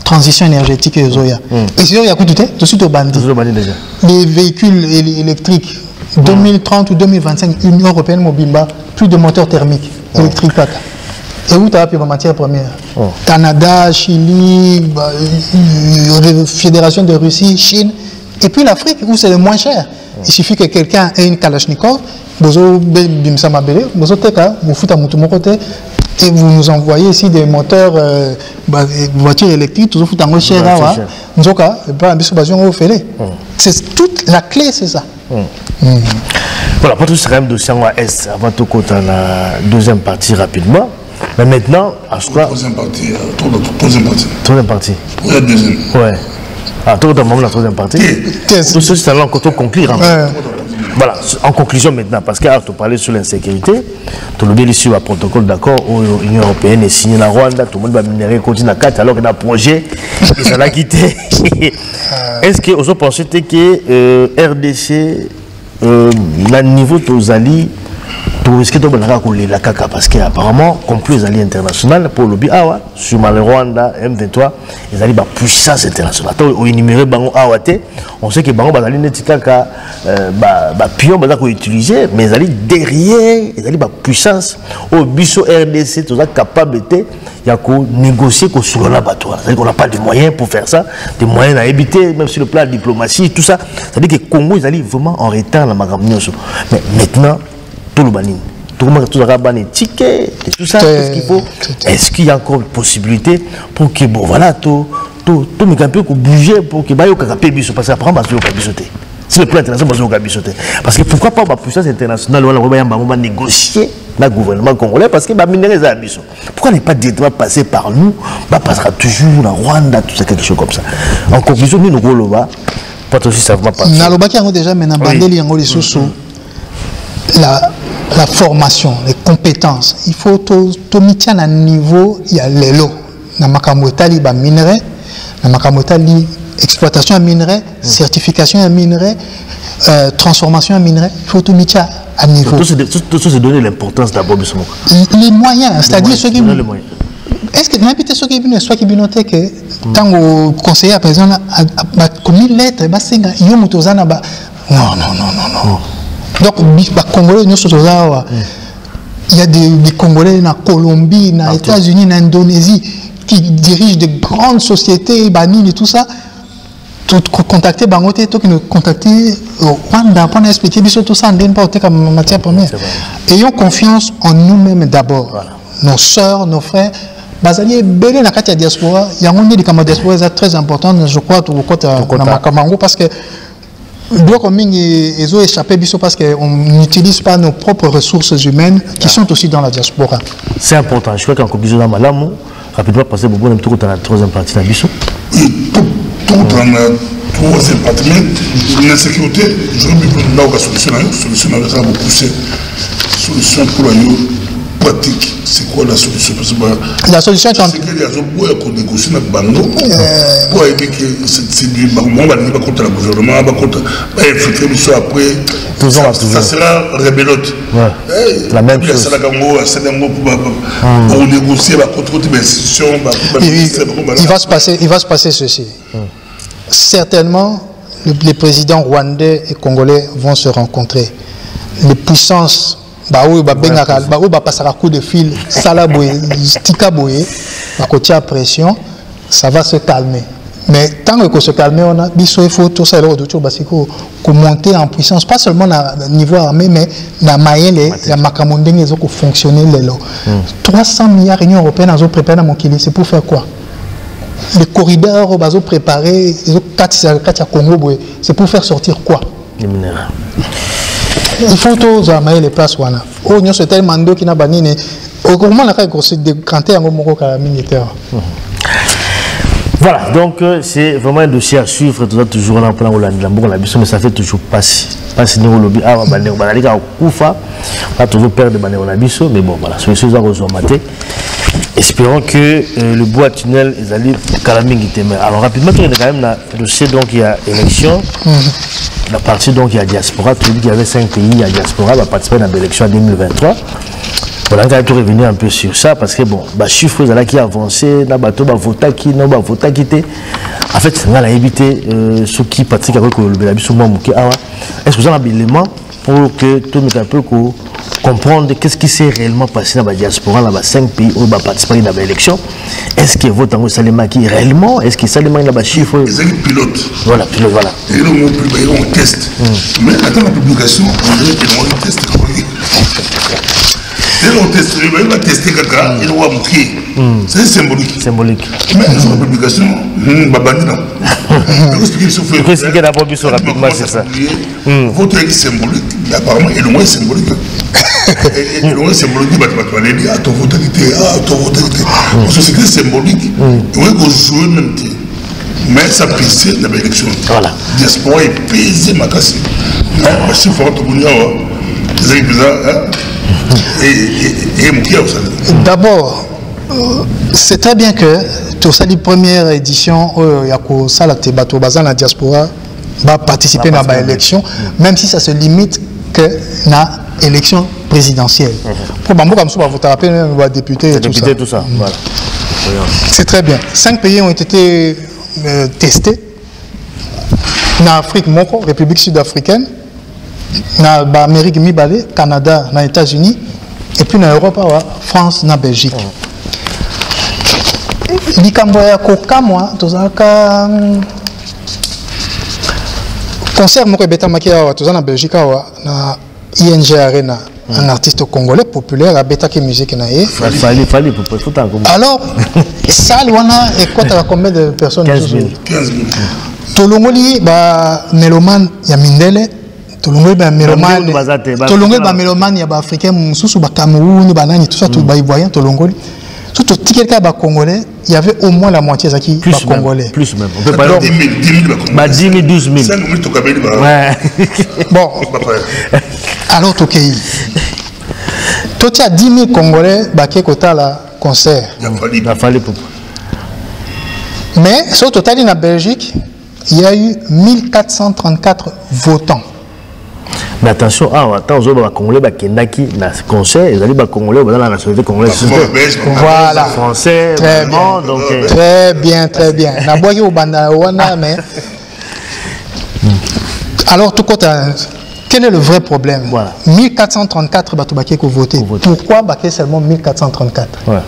transition énergétique et Zoya. Et si il y a tout de suite au bandit. Les véhicules électriques 2030 ou 2025, Union européenne Mobimba, plus de moteurs thermiques électriques. Et où tu as la matière première? Canada, Chili, Fédération de Russie, Chine, et puis l'Afrique où c'est le moins cher. Il suffit que quelqu'un ait une Kalachnikov, et vous nous envoyez ici des moteurs, voitures électriques, toujours foutu en cher. C'est toute la clé, c'est ça. Voilà, pour tout ce dossier en Est, avant tout côté la deuxième partie rapidement. Mais maintenant, à ce quoi? Troisième partie. Pour la deuxième. Ouais. Ah, tout le monde la troisième partie. Tout ceci, c'est là qu'on conclure. Voilà, en conclusion maintenant, parce que tu parlais sur l'insécurité, tu l'as bien ici le protocole d'accord où l'Union européenne est signée dans Rwanda, tout le monde va minérer continue à 4 alors qu'il y a un projet et ça l'a quitté. Est-ce que vous pensez que RDC, le niveau de vos alliés, tout risque de la caca parce qu'apparemment, comme plus les alliés internationaux, pour le BIA, sur le Rwanda, M23, les alliés de puissance internationale. Au énuméré Bango Awate, on sait que Bango Bazali Netikaka, pion Bazako utilisé, mais les alliés derrière, les alliés de puissance, au biso RDC, tout ça capable de négocier sur la bateau. C'est-à-dire qu'on n'a pas de moyens pour faire ça, des moyens à éviter, même sur le plan de la diplomatie, tout ça. C'est-à-dire que Congo, ils allaient vraiment en retard dans la Magamignoso. Mais maintenant, tout le banning, tout le monde a banni ticket et tout ça, qu'est-ce qu'il faut? Est-ce qu'il y a encore une possibilité pour que, bon voilà, tout mes campions pour bouger, pour que Bayo Kakapé biso, parce qu'apparemment, Bayo Kabisoté. C'est le plan international, Bayo Kabisoté. Parce que pourquoi pas la puissance internationale, on va négocier le gouvernement congolais, parce que minerais à biso. Pourquoi n'est pas directement passé par nous, passera toujours en Rwanda, tout ça, quelque chose comme ça. En conclusion, nous, nous, pas aussi ça va passer. Nalobaki a déjà maintenant bandeli yango les sous la formation, les compétences. Il faut tout mettre à un niveau, il y a les lots. Dans Makamotali, il y a minerai. Dans Makamotali, exploitation à minerai, certification à minerai, transformation à minerai. Il faut tout mettre à niveau. Tout ça, c'est donner l'importance d'abord de ce moment. Les moyens, c'est-à-dire ceux qui... Est-ce que n'importe ceux qui viennent, soit qui viennent noter que quand le conseiller à présent a commis lettre, il y a non. Donc, les Congolais, il y a des Congolais en Colombie, en États-Unis, en Indonésie, qui dirigent de grandes sociétés, Banine et tout ça. Contacter Bangote, contacter Rwanda pour expliquer tout ça, on pas comme matière première. Ayons confiance en nous-mêmes d'abord. Voilà. Nos sœurs, nos frères. Bazali belé na kati ya diaspora, il y a un des diaspora c'est très important, je crois, tout le côté na Makamango parce que doit comme ils ont échappé parce qu'on n'utilise pas nos propres ressources humaines qui sont aussi dans la diaspora. C'est important. Je crois qu'en conclusion dans Malamou, rapidement passer beaucoup de temps dans la troisième partie de la Bissot. Tout dans la troisième partie, mais l'insécurité, je vais me dire que solution ça va pousser solution pour pratique, c'est quoi la solution? La solution est en... C'est qu'il y a un négocier avec Bango pour éviter que c'est du Bango, va contre le gouvernement, va contre l'infiltration après. Ça sera rébellote. La même chose. Pour négocier contre les institutions. Il va se passer ceci. Certainement, les présidents rwandais et congolais vont se rencontrer. Les puissances, passer à coup de fil, à pression, ça va se calmer. Mais tant que se calmer, on a il faut tout ça monter en puissance, pas seulement au niveau armé, mais dans Mayele, il y a Makamondeng qui ont fonctionné. 300 milliards d'Union européenne ont préparé dans mon Kili, c'est pour faire quoi? Les corridors ont préparé, ils ont Congo, c'est pour faire sortir quoi? Les minéraux. Il faut tous amayer les places. Oh, nous sommes tellement d'eau qui n'a pas ni. Comment la caille se décanter en Moko militaire? Voilà, donc c'est vraiment un dossier à suivre. Tout ça toujours en plan mais ça fait toujours passer. Passer au lobby. Ah, on va toujours perdre de mais bon, voilà, c'est choses à rejoindre. Espérons que le bois tunnel est allé Kalaming. Alors rapidement, il y a quand même le dossier, donc il y a élection. La partie donc il y a diaspora, tu dis qu'il y avait 5 pays à diaspora va participer à l'élection en 2023. On a quand même revenir un peu sur ça parce que bon, bah chiffre là qui avancé, là bateau va voter qui non va voter quitter. En fait, c'est là éviter ceux qui pratiquent avec le Belabi sur moi. Est-ce que vous avez un élément pour que tout le monde un peu comprendre qu'est-ce qui s'est réellement passé dans la diaspora, dans les 5 pays où on va participer à l'élection? Est-ce que votre angle Salema qui réellement? Est-ce que Salema il a des chiffres? C'est un pilote. Voilà, pilote, voilà. Et là, on teste. Mais attends la publication, on dirait qu'ils vont tester. Il va tester quelqu'un, il va montrer. C'est symbolique. Symbolique. Mais la publication, il faut expliquer d'abord rapidement, c'est ça. Votre est symbolique, mais apparemment, il est moins symbolique. Et le moins symbolique, il a ton votalité, ton votalité. Parce que c'est symbolique, il va jouer même temps. Mais ça pèse dans l'élection. Voilà. Diaspora est pesé, ma casse. Si il faut d'abord, c'est très bien que toute cette première édition, la diaspora va participer à l'élection, même si ça se limite que à l'élection présidentielle. Pour Bambo, comme ça, vous te rappelez, député et tout ça. Voilà. C'est très bien. 5 pays ont été testés. En Afrique, République sud-africaine, en Amérique, Canada, les États-Unis, et puis en Europe, France, en Belgique. Likamboya koka moi, tozaka concert moko beta makia tozana Belgique na ING Arena, un artiste congolais populaire a beta qui musique na ye. Fallait alors ça wana et quoi t'as combien de personnes? 15 000. Tolongoli ba mélomane ya mindele. Tolongoli ba mélomane ya ba africain mususu ba Cameroun ba nani tout ça tout ba ivoirien tolongoli. Surtout quelqu'un ba congolais, il y avait au moins la moitié qui ba congolais. Plus même. On peut pas 10 000, 12 000. 5 000 ouais. Bon. Alors tout pays. Toi tu as 10 000 congolais ba qui kota la concert. Il a fallu pour. Mais sur total en Belgique, il y a eu 1434 votants. Mais attention, attends, les Congolais qui ont dans ce concert, ils allaient Congolais dans la nationalité congolaise. Voilà. Français, très bien. Donc, très bien, très bien. Mais alors, tout côté, quel est le vrai problème? Voilà. 1434 Batoubaké qui ont voté. Pourquoi Baké seulement 1434? Ouais.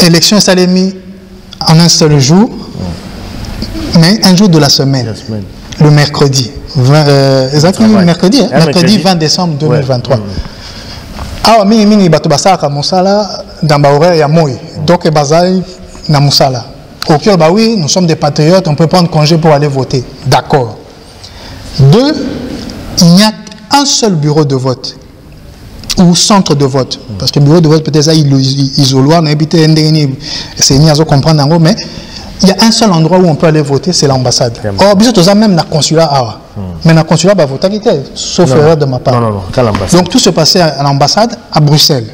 Élection Salemi en un seul jour. Mais un jour de la semaine, le mercredi, mercredi 20 décembre 2023. Ah, mingi bato basaka musala dans horaire ya moi. Donc bazai na musala. Au cœur bah oui, nous sommes des patriotes, on peut prendre congé pour aller voter. D'accord. 2, il n'y a un seul bureau de vote ou centre de vote, parce que le bureau de vote peut-être isoloir, n'habiter c'est ni à comprendre en gros, mais il y a un seul endroit où on peut aller voter, c'est l'ambassade. Or, bien sûr, même dans le consulat, mais dans le consulat, il va voter, sauf erreur de ma part. Non, donc, tout se passait à l'ambassade à Bruxelles.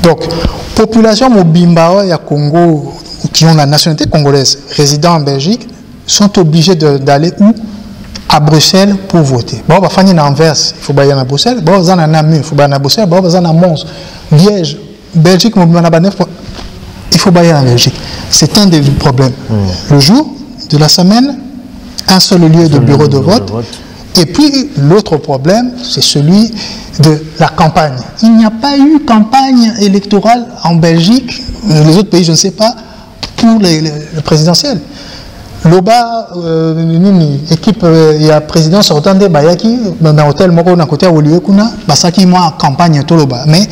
Donc, population Mobimba et à Congo, qui ont la nationalité congolaise, résidant en Belgique, sont obligés d'aller où? À Bruxelles pour voter. Bon, on va faire une Anvers, il faut aller à Bruxelles. Bon, on va aller à Namur, il faut aller à Bruxelles. Bon, on va aller à Mons, Liège, Belgique, il faut aller en Belgique. C'est un des problèmes. Le jour de la semaine, un seul lieu de bureau de vote. Et puis, l'autre problème, c'est celui de la campagne. Il n'y a pas eu campagne électorale en Belgique, les autres pays, je ne sais pas, pour le présidentiel. Loba, équipe, il y a président sortant de Bayaki, dans l'hôtel Moko, dans côté Olivier Kuna, Basaki, moi, campagne, tout Loba. Mais,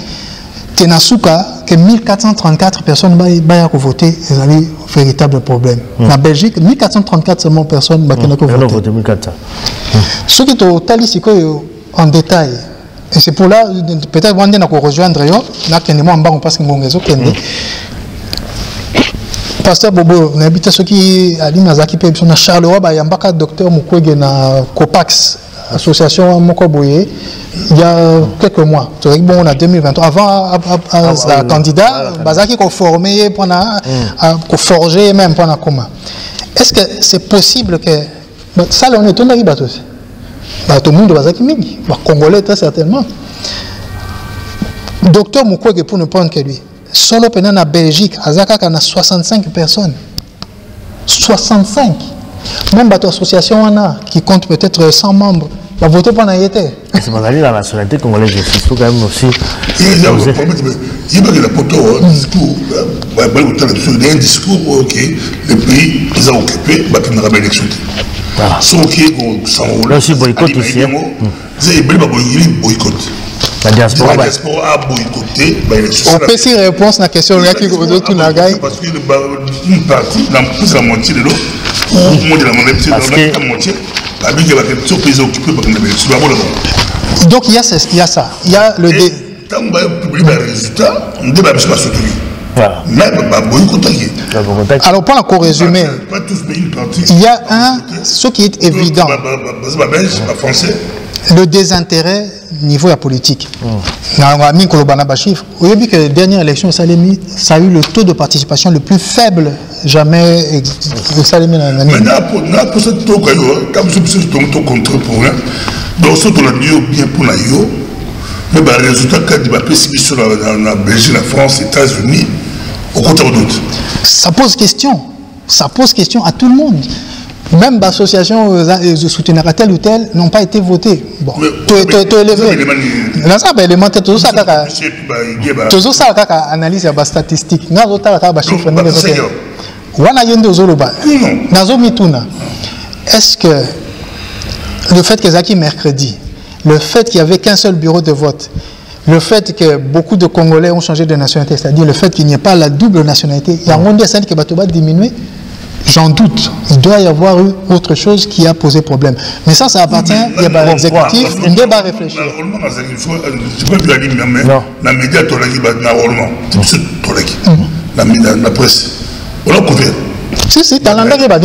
Tenasuka, que 1434 personnes ont voté, c'est un véritable problème. En Belgique, 1434 seulement personnes ont voté. Ce qui est au Tali, en détail, et c'est pour là, peut-être qu'on va rejoindre, là, on passe Pasteur Bobo, on habite ceux qui aliment Nazaki Pep, on a Charleroi, il y a un docteur Mukwege na Copax, association Mokoboye, il y a quelques mois. C'est bon, on a 2023. Avant, un candidat, Bazaki qu'on formé, qu'on forgé même pendant comment. Est-ce que c'est possible que ça, on est tout le monde aussi. Tout le monde Bazaki Mingi, Congolais très certainement. Docteur Mukwege pour ne prendre que lui. Solo pendant la Belgique, Azaka a 65 personnes. 65. Même votre association qui compte peut-être 100 membres, va voter pour Naïté. C'est la nationalité congolaise, il faut quand même aussi. Il y a un discours que les pays qu'ils ont occupés, ils n'ont pas d'élection. Ceux qui là aussi boycott ici. Ils boycott. La diaspora a boycotté. On peut s'y répondre à la question de qui tout n'a gagné. Parce que une partie, plus la moitié de l'eau, ou moins de la moitié, donc il y a ça. Il y a le tant que publie les résultats, on ne débat pas sur tout. Alors pour encore résumer, il y a ce qui est évident. Le désintérêt niveau de la politique. On a mis chiffre. Vous avez vu que la dernière élection, ça a eu le taux de participation le plus faible jamais. Maintenant, pour ce taux, comme je suis contre pour rien, donc ce qu'on a dit bien pour la yo, mais le résultat quand il va passer sur la Belgique, la France, les États-Unis, au contraire d'autres. Ça pose question. Ça pose question à tout le monde. Même l'association de soutenir tel ou tel n'ont pas été votés. Bon, tout élevé. Dans ça, élémentaire, tout ça, analyse la statistique. Est-ce que le fait que Zaki mercredi, le fait qu'il n'y avait qu'un seul bureau de vote, le fait que beaucoup de Congolais ont changé de nationalité, c'est-à-dire le fait qu'il n'y ait pas la double nationalité, il y a un monde qui va diminuer. J'en doute. Il doit y avoir eu autre chose qui a posé problème. Mais ça appartient à l'exécutif. On doit réfléchir. Je peux plus aller, mais la média, la presse, on l'a couvert. Si, tu as l'endroit qui va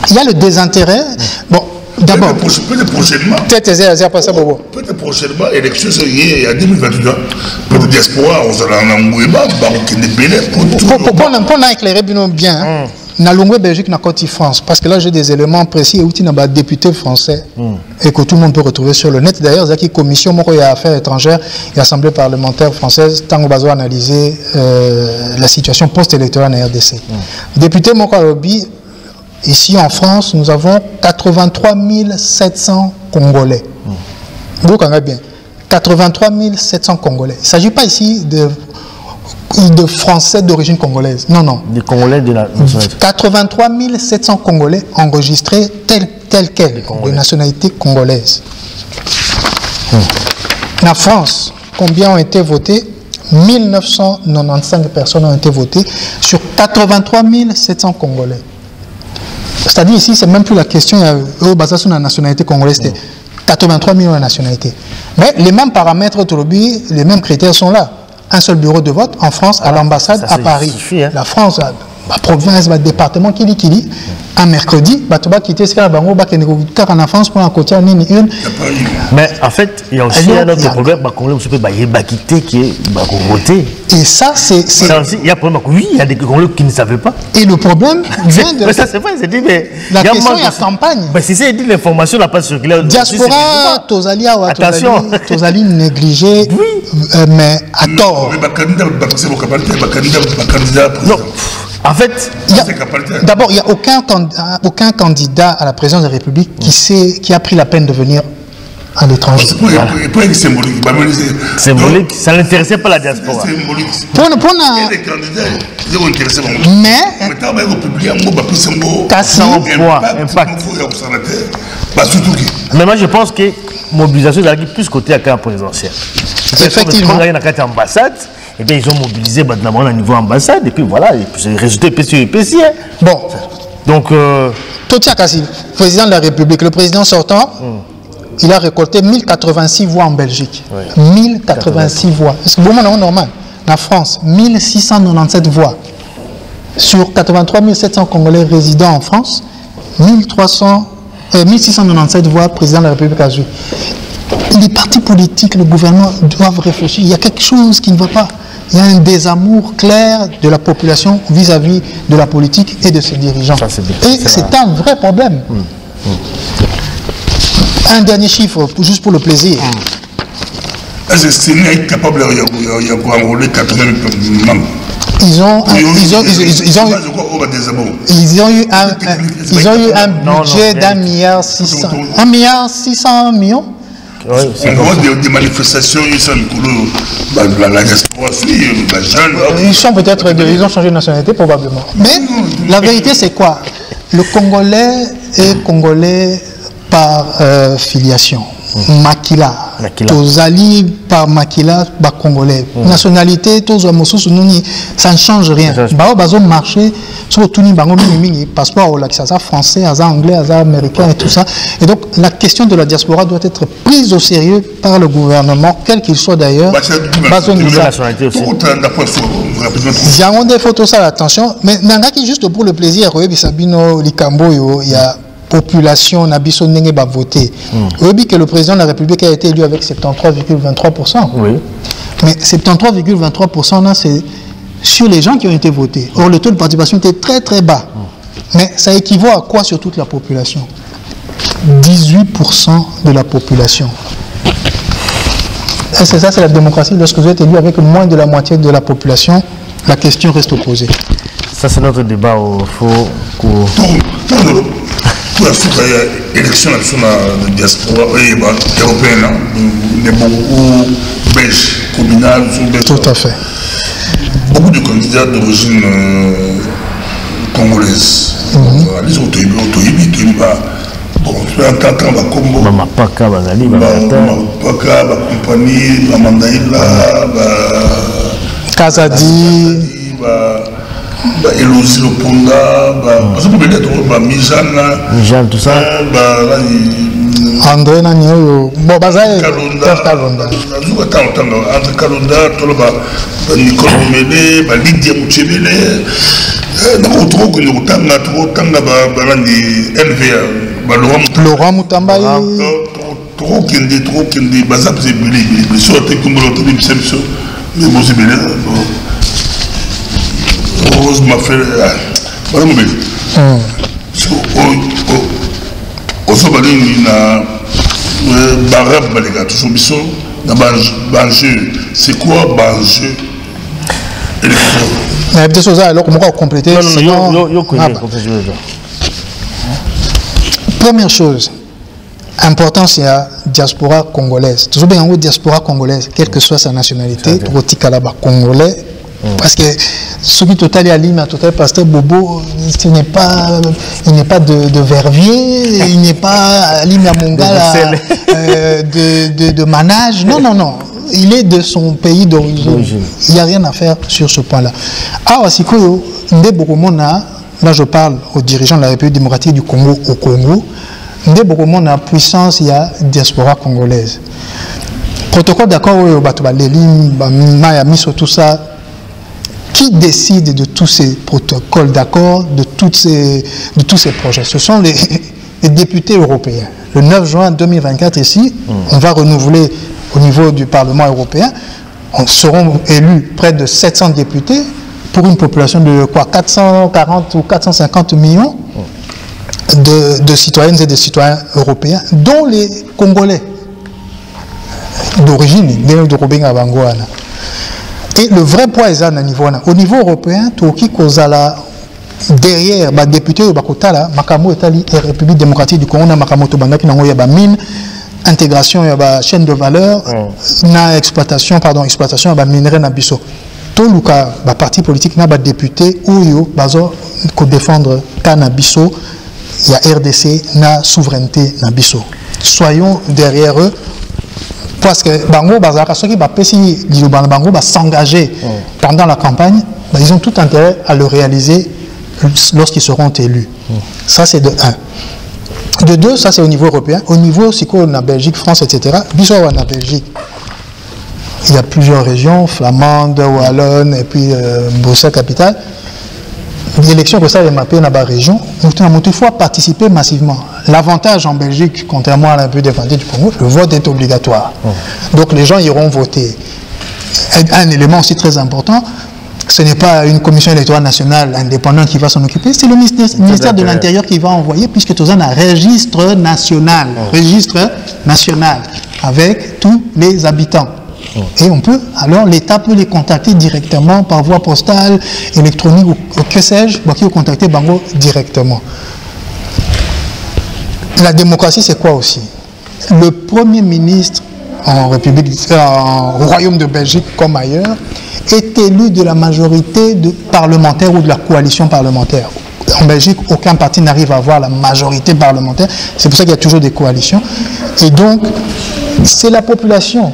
il y a le désintérêt. Bon, d'abord, peut-être prochainement, élection, il y a 2022, pour la diaspora, on s'en a mouéba, pour éclairer bien, na Longwe Belgique, na Côte France, parce que là j'ai des éléments précis où il y a des députés français et que tout le monde peut retrouver sur le net. D'ailleurs, il y a une commission des affaires étrangères et assemblée parlementaire française, tant qu'on va analyser la situation post-électorale en RDC. Député Moko Alobi, ici en France, nous avons 83 700 Congolais. Vous connaissez bien. 83 700 Congolais. Il ne s'agit pas ici de Français d'origine congolaise. Non, non. Des Congolais de la nationalité. 83 700 Congolais enregistrés tels quels, de nationalité congolaise. En France, combien ont été votés? 1995 personnes ont été votées sur 83 700 Congolais. C'est-à-dire ici, c'est même plus la question de la nationalité congolaise. 83 millions de nationalités. Mais les mêmes paramètres, les mêmes critères sont là. Un seul bureau de vote en France, à l'ambassade, à Paris. Suffit, hein. La France, la province, le département, un mercredi, Batoba quitter ce qu'il y a en France pour un côté une. Mais en fait, il y a aussi un autre problème, et ça, c'est. Il y a un problème, oui, il y a des Congolais qui ne savaient pas. Et le problème vient de. Mais ça, c'est vrai, c'est dit, mais. La question, il y a campagne. Mais si c'est dit, l'information n'a pas circulé. Diaspora, Tozali négligé, mais à tort. Non. En fait, d'abord, il n'y a aucun candidat à la présidence de la République qui a pris la peine de venir à l'étranger. Symbolique, ça n'intéressait pas la diaspora. Mais, mais moi je pense que mobilisation est plus côté à camp présidentiel. Effectivement. Quand il y a une ambassade, et bien ils ont mobilisé d'abord au niveau ambassade et puis voilà, le résultat est PC. Bon. Donc. Totia Kassi, président de la République, le président sortant, il a récolté 1086 voix en Belgique. Oui. 1086 voix. Est-ce que vous avez normal? En France, 1697 voix. Sur 83 700 Congolais résidant en France, 1697 voix président de la République a joué. Les partis politiques, le gouvernement doivent réfléchir. Il y a quelque chose qui ne va pas. Il y a un désamour clair de la population vis-à-vis de la politique et de ses dirigeants. Et c'est un vrai problème. Un dernier chiffre, juste pour le plaisir. Est-ce que c'est capable de enrôler 80 membres? Ils ont eu un budget d'1,6 milliard. Oui, on voit des manifestations, ils sont la diaspora, ils ont changé de nationalité probablement. Mais la vérité c'est quoi? Le Congolais est Congolais par filiation. Makila. Tozali par Makila, par Congolais. Nationalité, ça ne change rien. Bazo marché, sur tout passeport au français, anglais, américain et tout ça. Et donc la question de la diaspora doit être prise au sérieux par le gouvernement, quel qu'il soit d'ailleurs. Il y a des photos ça attention, mais Nangaki juste pour le plaisir, Sabino Likambo, il y a population n'a biso n'engé ba voté. Vous que le président de la République a été élu avec 73,23%. Oui. Mais 73,23% c'est sur les gens qui ont été votés. Or le taux de participation était très très bas. Mais ça équivaut à quoi sur toute la population? 18% de la population. Et c'est ça, c'est la démocratie. Lorsque vous êtes élu avec moins de la moitié de la population, la question reste posée. Ça c'est notre débat au faux. Pour la suite, il y a l'élection de la diaspora européenne, mais beaucoup belges, communales, tout à fait. Beaucoup de candidats d'origine congolaise. Ils ont été bon, on va Congo. Mapaka, Bazali, Mapaka, compagnie, Mandaïla, Kazadi. Elosi Loponda, parce que peut-être Mijane, tout ça. André Nanio, bon, Bazaï, Kalonda. Entre Kalonda, Nicole Bomele, Lydia Mouchebele, trop que nous Laurent Moutambaye. Trop qu'il y ait Bazap, c'est Billy, sur le téléphone, mais moi, c'est Billy. Rose m'a fait. Voilà mon bébé. Au Somalie, il y a Barab Balega, tout son bisson, Banjeu. C'est quoi Banjeu électoral? Des choses alors comment compléter? Première chose, important c'est la diaspora congolaise. Toujours bien en haut diaspora congolaise, quelle que soit sa nationalité, Rotikalaba congolais. Parce que ce qui total est à Lima, total pasteur Bobo, il n'est pas de Verviers, il n'est pas à Lima Mongala de Manage. Non. Il est de son pays d'origine. Il n'y a rien à faire sur ce point-là. Alors, là je parle aux dirigeants de la République démocratique du Congo au Congo. Dès beaucoup de monde a puissance, il y a diaspora congolaise. Protocole d'accord, tout ça. Qui décide de tous ces protocoles d'accord, de tous ces projets? Ce sont les députés européens. Le 9 juin 2024 ici, on va renouveler au niveau du Parlement européen. On seront élus près de 700 députés pour une population de quoi, 440 ou 450 millions de citoyennes et de citoyens européens, dont les Congolais d'origine, et le vrai poids est à niveau. Au niveau européen, Turquie Kozala derrière les députés de Bakotala, Makamo Etali et République démocratique du Congo, Makamo Tobandaki Nango Yaba mine, intégration Yaba chaîne de valeur, na exploitation Yaba minerai na biso. Tout le cas, parti politique na député ou yo bazo ko défendre kana biso, il y a RDC na souveraineté na biso. Soyons derrière eux. Parce que Bango, ceux qui va s'engager pendant la campagne, ils ont tout intérêt à le réaliser lorsqu'ils seront élus. Ça, c'est de 1. De 2, ça, c'est au niveau européen. Au niveau, si on a Belgique, France, etc., en Belgique, il y a plusieurs régions, Flamande, Wallonne, et puis Bruxelles, capitale. L'élection que ça est mappée dans la région, il faut participer massivement. L'avantage en Belgique, contrairement à la vue défendue du Congo, le vote est obligatoire. Donc les gens iront voter. Un élément aussi très important, ce n'est pas une commission électorale nationale indépendante qui va s'en occuper, c'est le ministère de l'Intérieur qui va envoyer, puisque tout ça a un registre national. Registre national, avec tous les habitants. Et on peut, alors l'État peut les contacter directement par voie postale, électronique ou que sais-je, qui contacter Bango directement. La démocratie, c'est quoi aussi? Le Premier ministre au Royaume de Belgique comme ailleurs est élu de la majorité de parlementaires ou de la coalition parlementaire. En Belgique, aucun parti n'arrive à avoir la majorité parlementaire. C'est pour ça qu'il y a toujours des coalitions. Et donc, c'est la population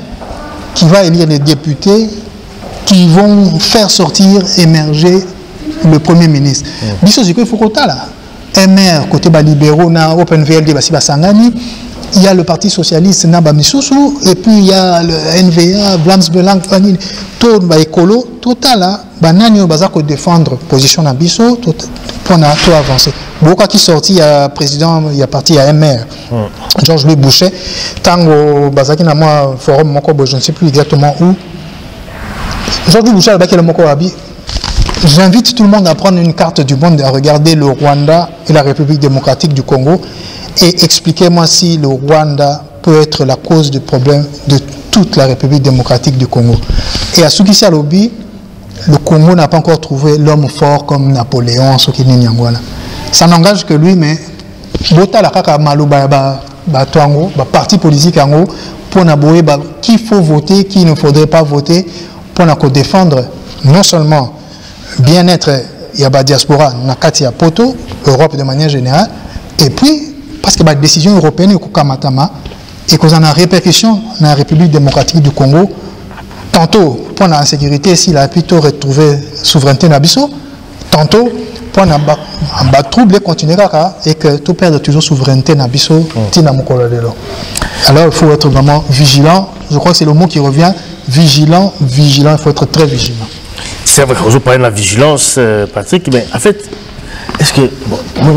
qui va élire les députés qui vont faire sortir, émerger le Premier ministre. Il faut que là. MR, côté libéraux, na OpenVLD, Sangani, il y a le Parti Socialiste, Naba Missoussou, et puis il y a le NVA, Blams Belang, tout écolo, tout là, Banani, Bazako défendre position à Bisso, tout pour tout avancer. Beaucoup qui sorti, il y a président, il y a parti à MR, Georges-Louis Boucher, Tango, Bazaki, na moi, forum, Moko, je ne sais plus exactement où. Georges-Louis Boucher, le Moko Abi. J'invite tout le monde à prendre une carte du monde, à regarder le Rwanda et la République démocratique du Congo et expliquez-moi si le Rwanda peut être la cause du problème de toute la République démocratique du Congo. Et à Soukissi Alobi, le Congo n'a pas encore trouvé l'homme fort comme Napoléon, Sokini Nyangwana. Ça n'engage que lui, mais Bota la Kaka Malouba, parti politique en haut, pour n'abouer qui faut voter, qui ne faudrait pas voter, pour défendre non seulement bien-être, il y a la diaspora, il y a Poto, Europe de manière générale, et puis, parce que la décision européenne est et qu'on a une répercussion dans la République démocratique du Congo, tantôt pour la sécurité, s'il a plutôt retrouvé souveraineté Nabiso, tantôt pour un trouble continuera et que tout perd toujours souveraineté Nabiso, alors il faut être vraiment vigilant, je crois que c'est le mot qui revient, vigilant, il faut être très vigilant. C'est vrai que vous parlez de la vigilance, Patrick, mais en fait, est-ce que, bon, le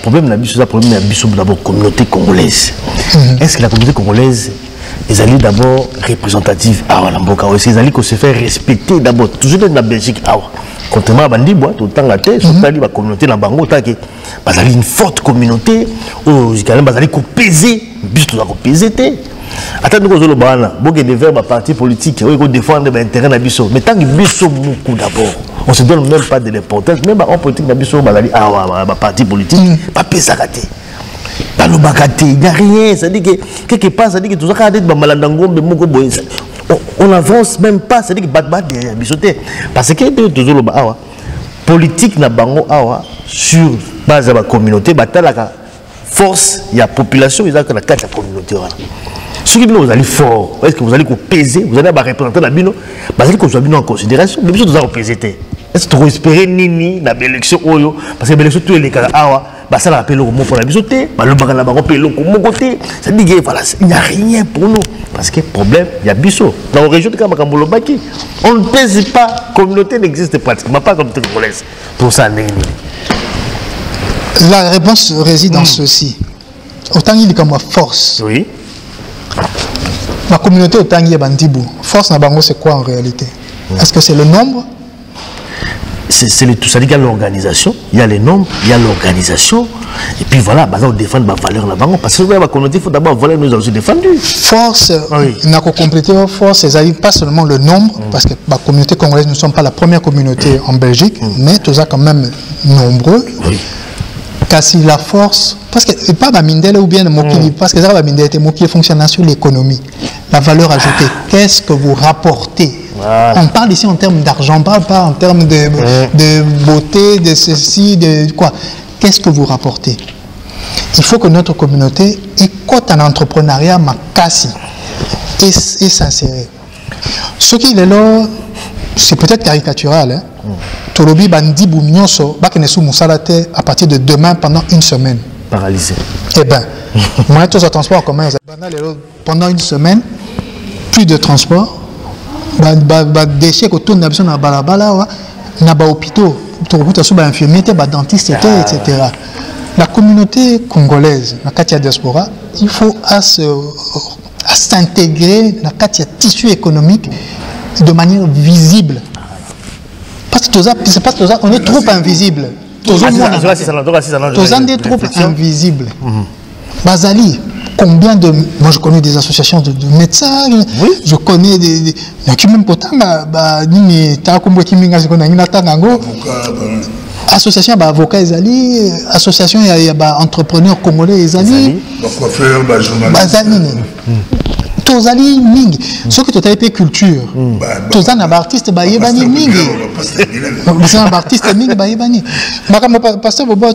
problème c'est d'abord communauté congolaise. Est-ce que la communauté congolaise est d'abord représentative à Walamboka? Est-ce qu'ils allaient se faire respecter d'abord, toujours dans la Belgique? Contrairement à Bandibois, tout le temps, la communauté dans Bango, il y a une forte communauté, ils allaient peser, peser. Attends, nous avons des verbes à parti politique, nous défendre l'intérêt de Bisso. Mais tant que Bisso beaucoup d'abord, on ne se donne même pas de l'importance. Même en politique, Bisso, parti politique, pas pesagate. Pas le bagate, il n'y a rien. Ça dit que quelque part, ça dit que tout ça, on n'avance même pas. Ça dit que bat derrière Bisso. Parce que toujours le politique na bango sur base de la communauté, la force, il y a population, il y a la communauté. Ce qui vous allez fort, est-ce que vous allez peser, vous allez représenter la bino, vous allez en considération, mais vous allez peser. Est-ce que vous espérez nini dans l'élection parce que l'élection tous les cas bah ça l'appelle au mot pour la bisoté, bah le bagala baron paye le mon côté. Ça dit que voilà, il n'y a rien pour nous. Parce que problème, il y a biso. Dans la région de Kamakambolo Baki, on ne pèse pas, communauté n'existe pratiquement pas comme congolaise. Pour ça, la réponse réside dans ceci. Autant il y a comme force. Oui. La communauté autant il y a bandibou. Force na bango c'est quoi en réalité? Est-ce que c'est le nombre? C'est tout ça, il y a l'organisation, il y a les nombres, il y a l'organisation. Et puis voilà, on défend ma valeur là-bas. Parce que la communauté, il faut d'abord voler, nous avons défendu. Force, il n'a qu'à compléter force, c'est pas seulement le nombre, parce que la communauté congolaise, nous ne sommes pas la première communauté en Belgique, mais tous ça quand même nombreux. Oui. Car si la force, parce que pas la mindele ou bien le mokili, parce que ça la mindele était mokili fonctionnant sur l'économie, la valeur ajoutée. Qu'est-ce que vous rapportez? Voilà. On parle ici en termes d'argent, on parle pas en termes de beauté, de ceci, de quoi. Qu'est-ce que vous rapportez? Il faut que notre communauté écoute un entrepreneuriat makasi et s'insérer. Ce qui est là, c'est peut-être caricatural. Hein? Tolobi bandi boumionso, bakenesu moussalate à partir de demain pendant une semaine. Paralysé. Eh bien, moi, tous les transports en commun, pendant une semaine, plus de transport. Déchets que tout le monde balabala, na ba hôpitaux, tout le monde infirmier, dentiste, etc. La communauté congolaise, la Katia diaspora, il faut s'intégrer dans le tissu économique de manière visible. Parce que c'est pas tout ça, on est trop invisible. Tous des troupes invisibles. Bazali. Combien de... Moi, je connais des associations de médecins, oui. Je connais des... Association d'avocats, association d'entrepreneurs congolais, Tozali Ming, ce que tu as été culture, Tozan a artiste Bayebani Ming, c'est un artiste Ming Bayebani. Pasteur Bobo,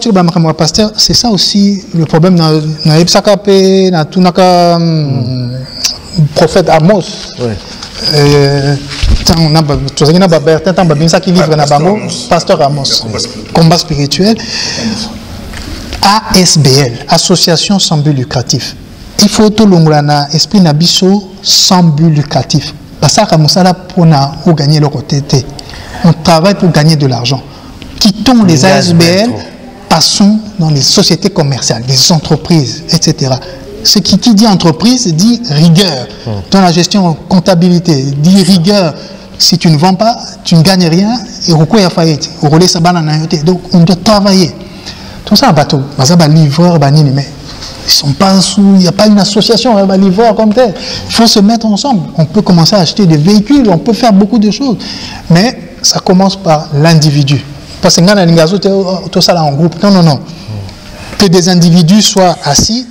pasteur, c'est ça aussi le problème dans Epsakapé, dans tout prophète Amos. Pasteur Amos, combat spirituel. ASBL, Association sans but lucratif. Il faut tout l'ongolana esprit nabiso sans but lucratif. Parce que pour gagner le côté. On travaille pour gagner de l'argent. Quittons les ASBL, passons dans les sociétés commerciales, les entreprises, etc. Ce qui dit entreprise dit rigueur. Dans la gestion comptabilité, dit rigueur. Si tu ne vends pas, tu ne gagnes rien et au coup il y a faillite. Donc on doit travailler. Tout ça, bateau, livreur, mais ils sont pas sous, il n'y a pas une association, un livreur comme tel. Il faut se mettre ensemble. On peut commencer à acheter des véhicules, on peut faire beaucoup de choses. Mais ça commence par l'individu. Parce que tout ça là en groupe. Non, non, non. Que des individus soient assis,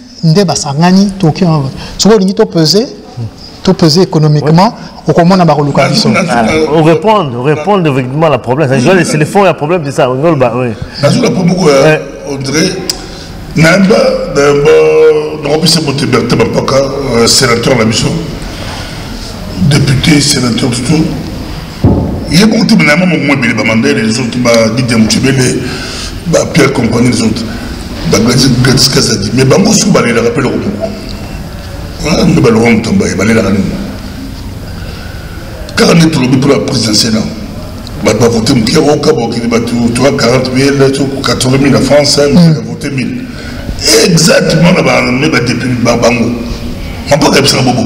peser économiquement, au comment on a localisation. On répond effectivement à la problème. C'est le fond, il y a un problème, c'est ça. On dirait. Namba, sénateur la mission, député, sénateur, tout. Il y a beaucoup de gens qui les autres, Pierre Compagnie, les autres. Mais Bango Souba, il a rappelé le repos. Car on est trop pour la présidentielle. On va voter au Cabo, qui va 40 000, 80 000 en France, on va voter 1000. Exactement, on va député Bango. On peut pas faire Bobo.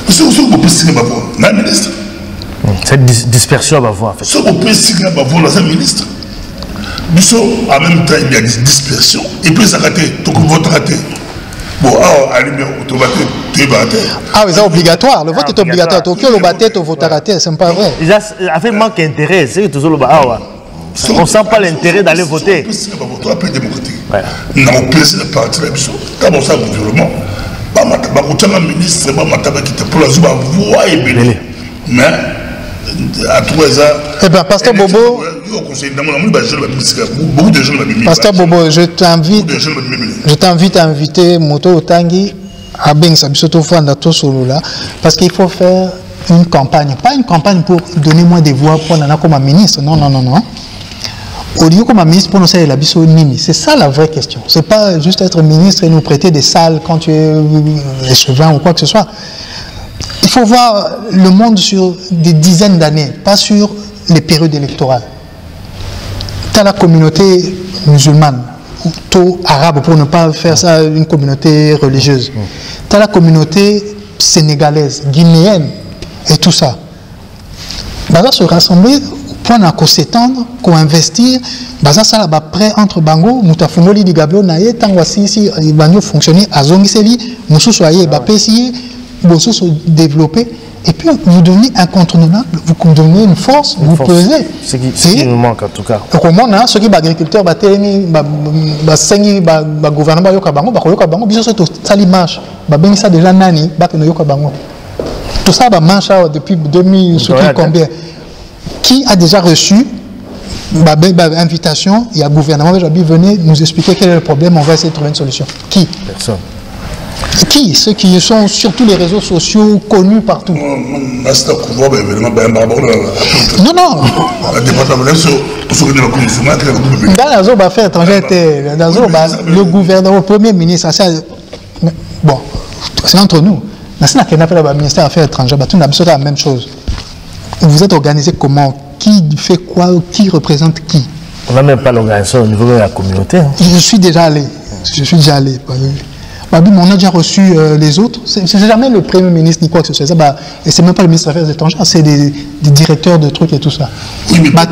Parce que vous pouvez signer ma voix, la ministre. Cette dispersion va voir. Si vous pouvez signer ma voix, la ministre. En même temps, il y a des dispersions. Et puis ça raté, tout le vote raté. Bon, à la lumière, tu vas te. Ah oui, c'est obligatoire. Le vote est obligatoire. Tu le battre, tu votes raté, c'est pas vrai. Il a fait manque d'intérêt. C'est toujours le bas. On ne sent pas l'intérêt d'aller voter. C'est un peu démocratique. Non, plaisir de partir la mission. Quand on sait le gouvernement, un ministre, qui te pour la voix et belé. Mais, à 3 ans. Eh bien, Pasteur Bobo. Pasteur Bobo, je t'invite à inviter Moto Otangi à Bengsabisoto Fandato Solola parce qu'il faut faire une campagne. Pas une campagne pour donner moi des voix pour Nana comme un ministre. Non, non, non, non. au lieu comme un ministre pour nous faire la biso nini. C'est ça la vraie question. C'est pas juste être ministre et nous prêter des salles quand tu es échevin ou quoi que ce soit. Il faut voir le monde sur des dizaines d'années, pas sur les périodes électorales. Tu as la communauté musulmane, ou arabe, pour ne pas faire ça une communauté religieuse. Tu as la communauté sénégalaise, guinéenne, et tout ça. Baza se rassembler, point à s'étendre, co-investir, baza ça là prêt entre bango, nous t'affondons les gabio naïe, tant voici ici, il va nous fonctionner à Zongiseli, nous soyez bapésier, nous se développer, et puis vous devenez incontournable, vous devenez une force, vous pesez. Ce qui nous manque en tout cas. Comment on a ceux qui sont agriculteurs, gouvernement yoka bango, bango, bien sûr ça marche, ça déjà nani, yoka bango. Tout ça marche depuis 2000, combien? Qui a déjà reçu invitation, il y a le gouvernement, venez nous expliquer quel est le problème, on va essayer de trouver une solution. Qui? Personne. Qui? Ceux qui sont sur tous les réseaux sociaux connus partout. Non, non. Dans la affaires étrangères, le gouvernement, le premier ministre, bon, c'est entre nous. Le ministère des Affaires étrangères, tout la même chose. Vous êtes organisé comment? Qui fait quoi? Qui représente qui? On n'a même pas l'organisation au niveau de la communauté. Hein. Je suis déjà allé. On a déjà reçu les autres. C'est jamais le premier ministre ni quoi que ce soit. Et c'est même pas le ministre des Affaires étrangères, c'est des directeurs de trucs et tout ça.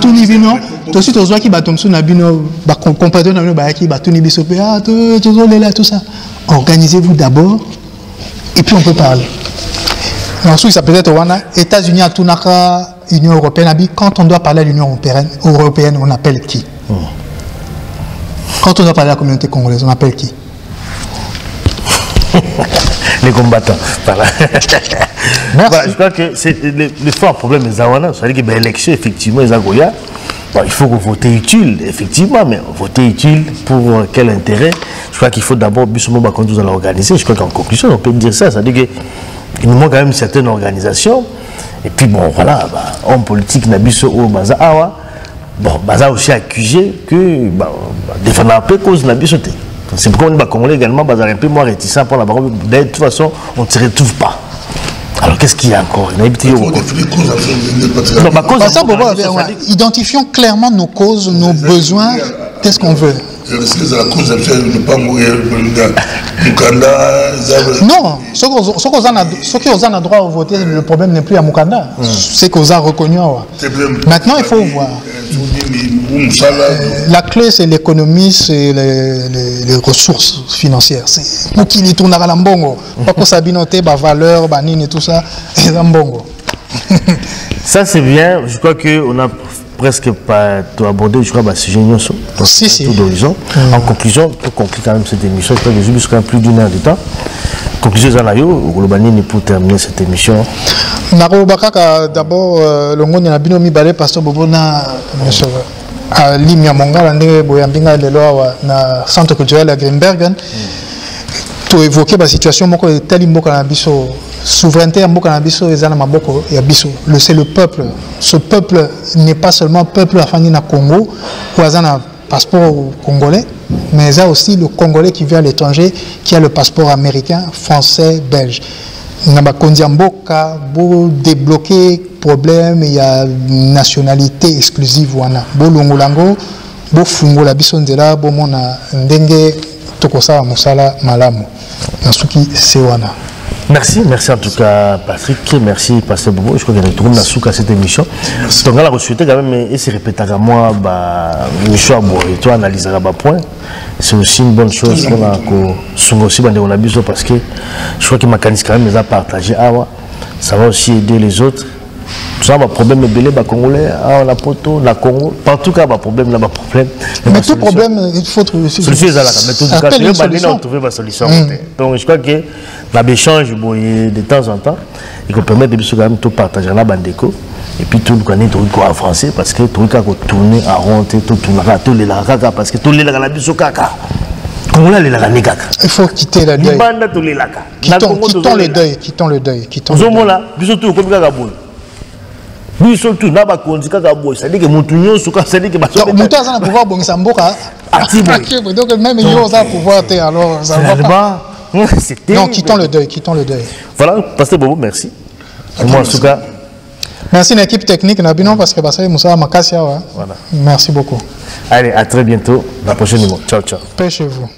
Tout niveau, aussi tu vois qui tout ça. Organisez-vous d'abord et puis on peut parler. Ensuite, ça peut être États-Unis à Tunaka, Union européenne. Quand on doit parler à l'Union européenne, on appelle qui? Quand on doit parler à la communauté congolaise, on appelle qui? Les combattants. Voilà. Je crois que c'est le fort problème des Zawana. C'est-à-dire que l'élection, effectivement, les Agoya, il faut voter utile, effectivement, mais voter utile pour quel intérêt? Je crois qu'il faut d'abord, quand nous allons organiser, je crois qu'en conclusion, on peut dire ça. C'est-à-dire qu'il nous manque quand même une certaine organisation. Et puis, bon, voilà, homme politique, Nabiso ou Baza Awa, bon, Baza aussi accusé que défendre un peu cause Nabiso. C'est pourquoi on est Congolais également, un peu moins réticent pour la baronne. De toute façon, on ne se retrouve pas. Alors qu'est-ce qu'il y a encore? Identifions clairement nos causes, nos besoins, qu'est-ce qu'on veut. Non, ceux qui ont droit à voter, le problème n'est plus à Mukanda. C'est qu'ils ont reconnu. Maintenant, il faut voir. La clé, c'est l'économie, c'est les ressources financières. C'est pour qui tourne à l'ambongo. Pas que ça binote, valeur, banine et tout ça, et l'ambongo. Ça, c'est bien. Je crois qu'on a presque pas tout abordé, je crois, sujet tout d'horizon. En conclusion, pour conclure quand même cette émission, je crois que j'ai vu quand même plus d'une heure de temps. Conclusion Zanayo, Golobani pour terminer cette émission. D'abord, le monde a bien mis balai pasteur Bobona à Limia Mongal, André Boyambinga de Loa, na centre culturel à Greenbergen. Pour évoquer la situation, souveraineté à Mboka-Nabiso et Zanamaboko et Abiso. C'est le peuple. Ce peuple n'est pas seulement peuple à Fangina Congo, ou à passeport congolais, mais il y a aussi le Congolais qui vient à l'étranger, qui a le passeport américain, français, belge. Mboka, pour débloquer problème, il y a une nationalité exclusive. Bo Longolango, Bo Fungola Bisondela, Bo Mona Ndenge, Tokosa Moussala Malamu. Nasuki Sewana. Merci en tout cas Patrick, merci Pasteur Bobo, je crois qu'il y a tout le monde à cette émission. Donc là, on souhaitait quand même, et c'est répété à moi, le choix, et toi analyser à bas point. C'est aussi une bonne chose qu'on a aussi parce que je crois que Makanis quand même les a partagé. Ça va aussi aider les autres. Tout ça, problème est belé, Congolais, la poto, la Congo, partout cas, problème, là, problème. Mais tout problème, il faut trouver une solution. On trouver une solution. Donc je crois que l'échange de temps en temps, il peut permettre de quand même tout partager la bandeko. Et puis tout le connaît tout en français parce que tout le cas tourner à rond, tout tourner tout les caca parce que tout les la biso caca. Congolais les la caca. Il faut quitter le deuil. Banda tous les laka. Quittons le deuil, quittons le deuil, quittons le deuil. Zomo là, biso tout comme caca bon. Lui surtout n'a pas conduit qu'à boy, c'est-à-dire que Montougnon sous c'est-à-dire que donc Montougnon ça pouvoir bon ça mboka. Donc même yo ça pouvoir alors ça va pas. Non, quittons le deuil. Voilà, Pasteur Bobo, merci. Moi en tout cas. Merci à l'équipe technique Nabino parce que Bassé Moussa Makasia. Voilà. Merci beaucoup. Allez, à très bientôt. La prochaine numéro. Ciao ciao. Paix chez vous.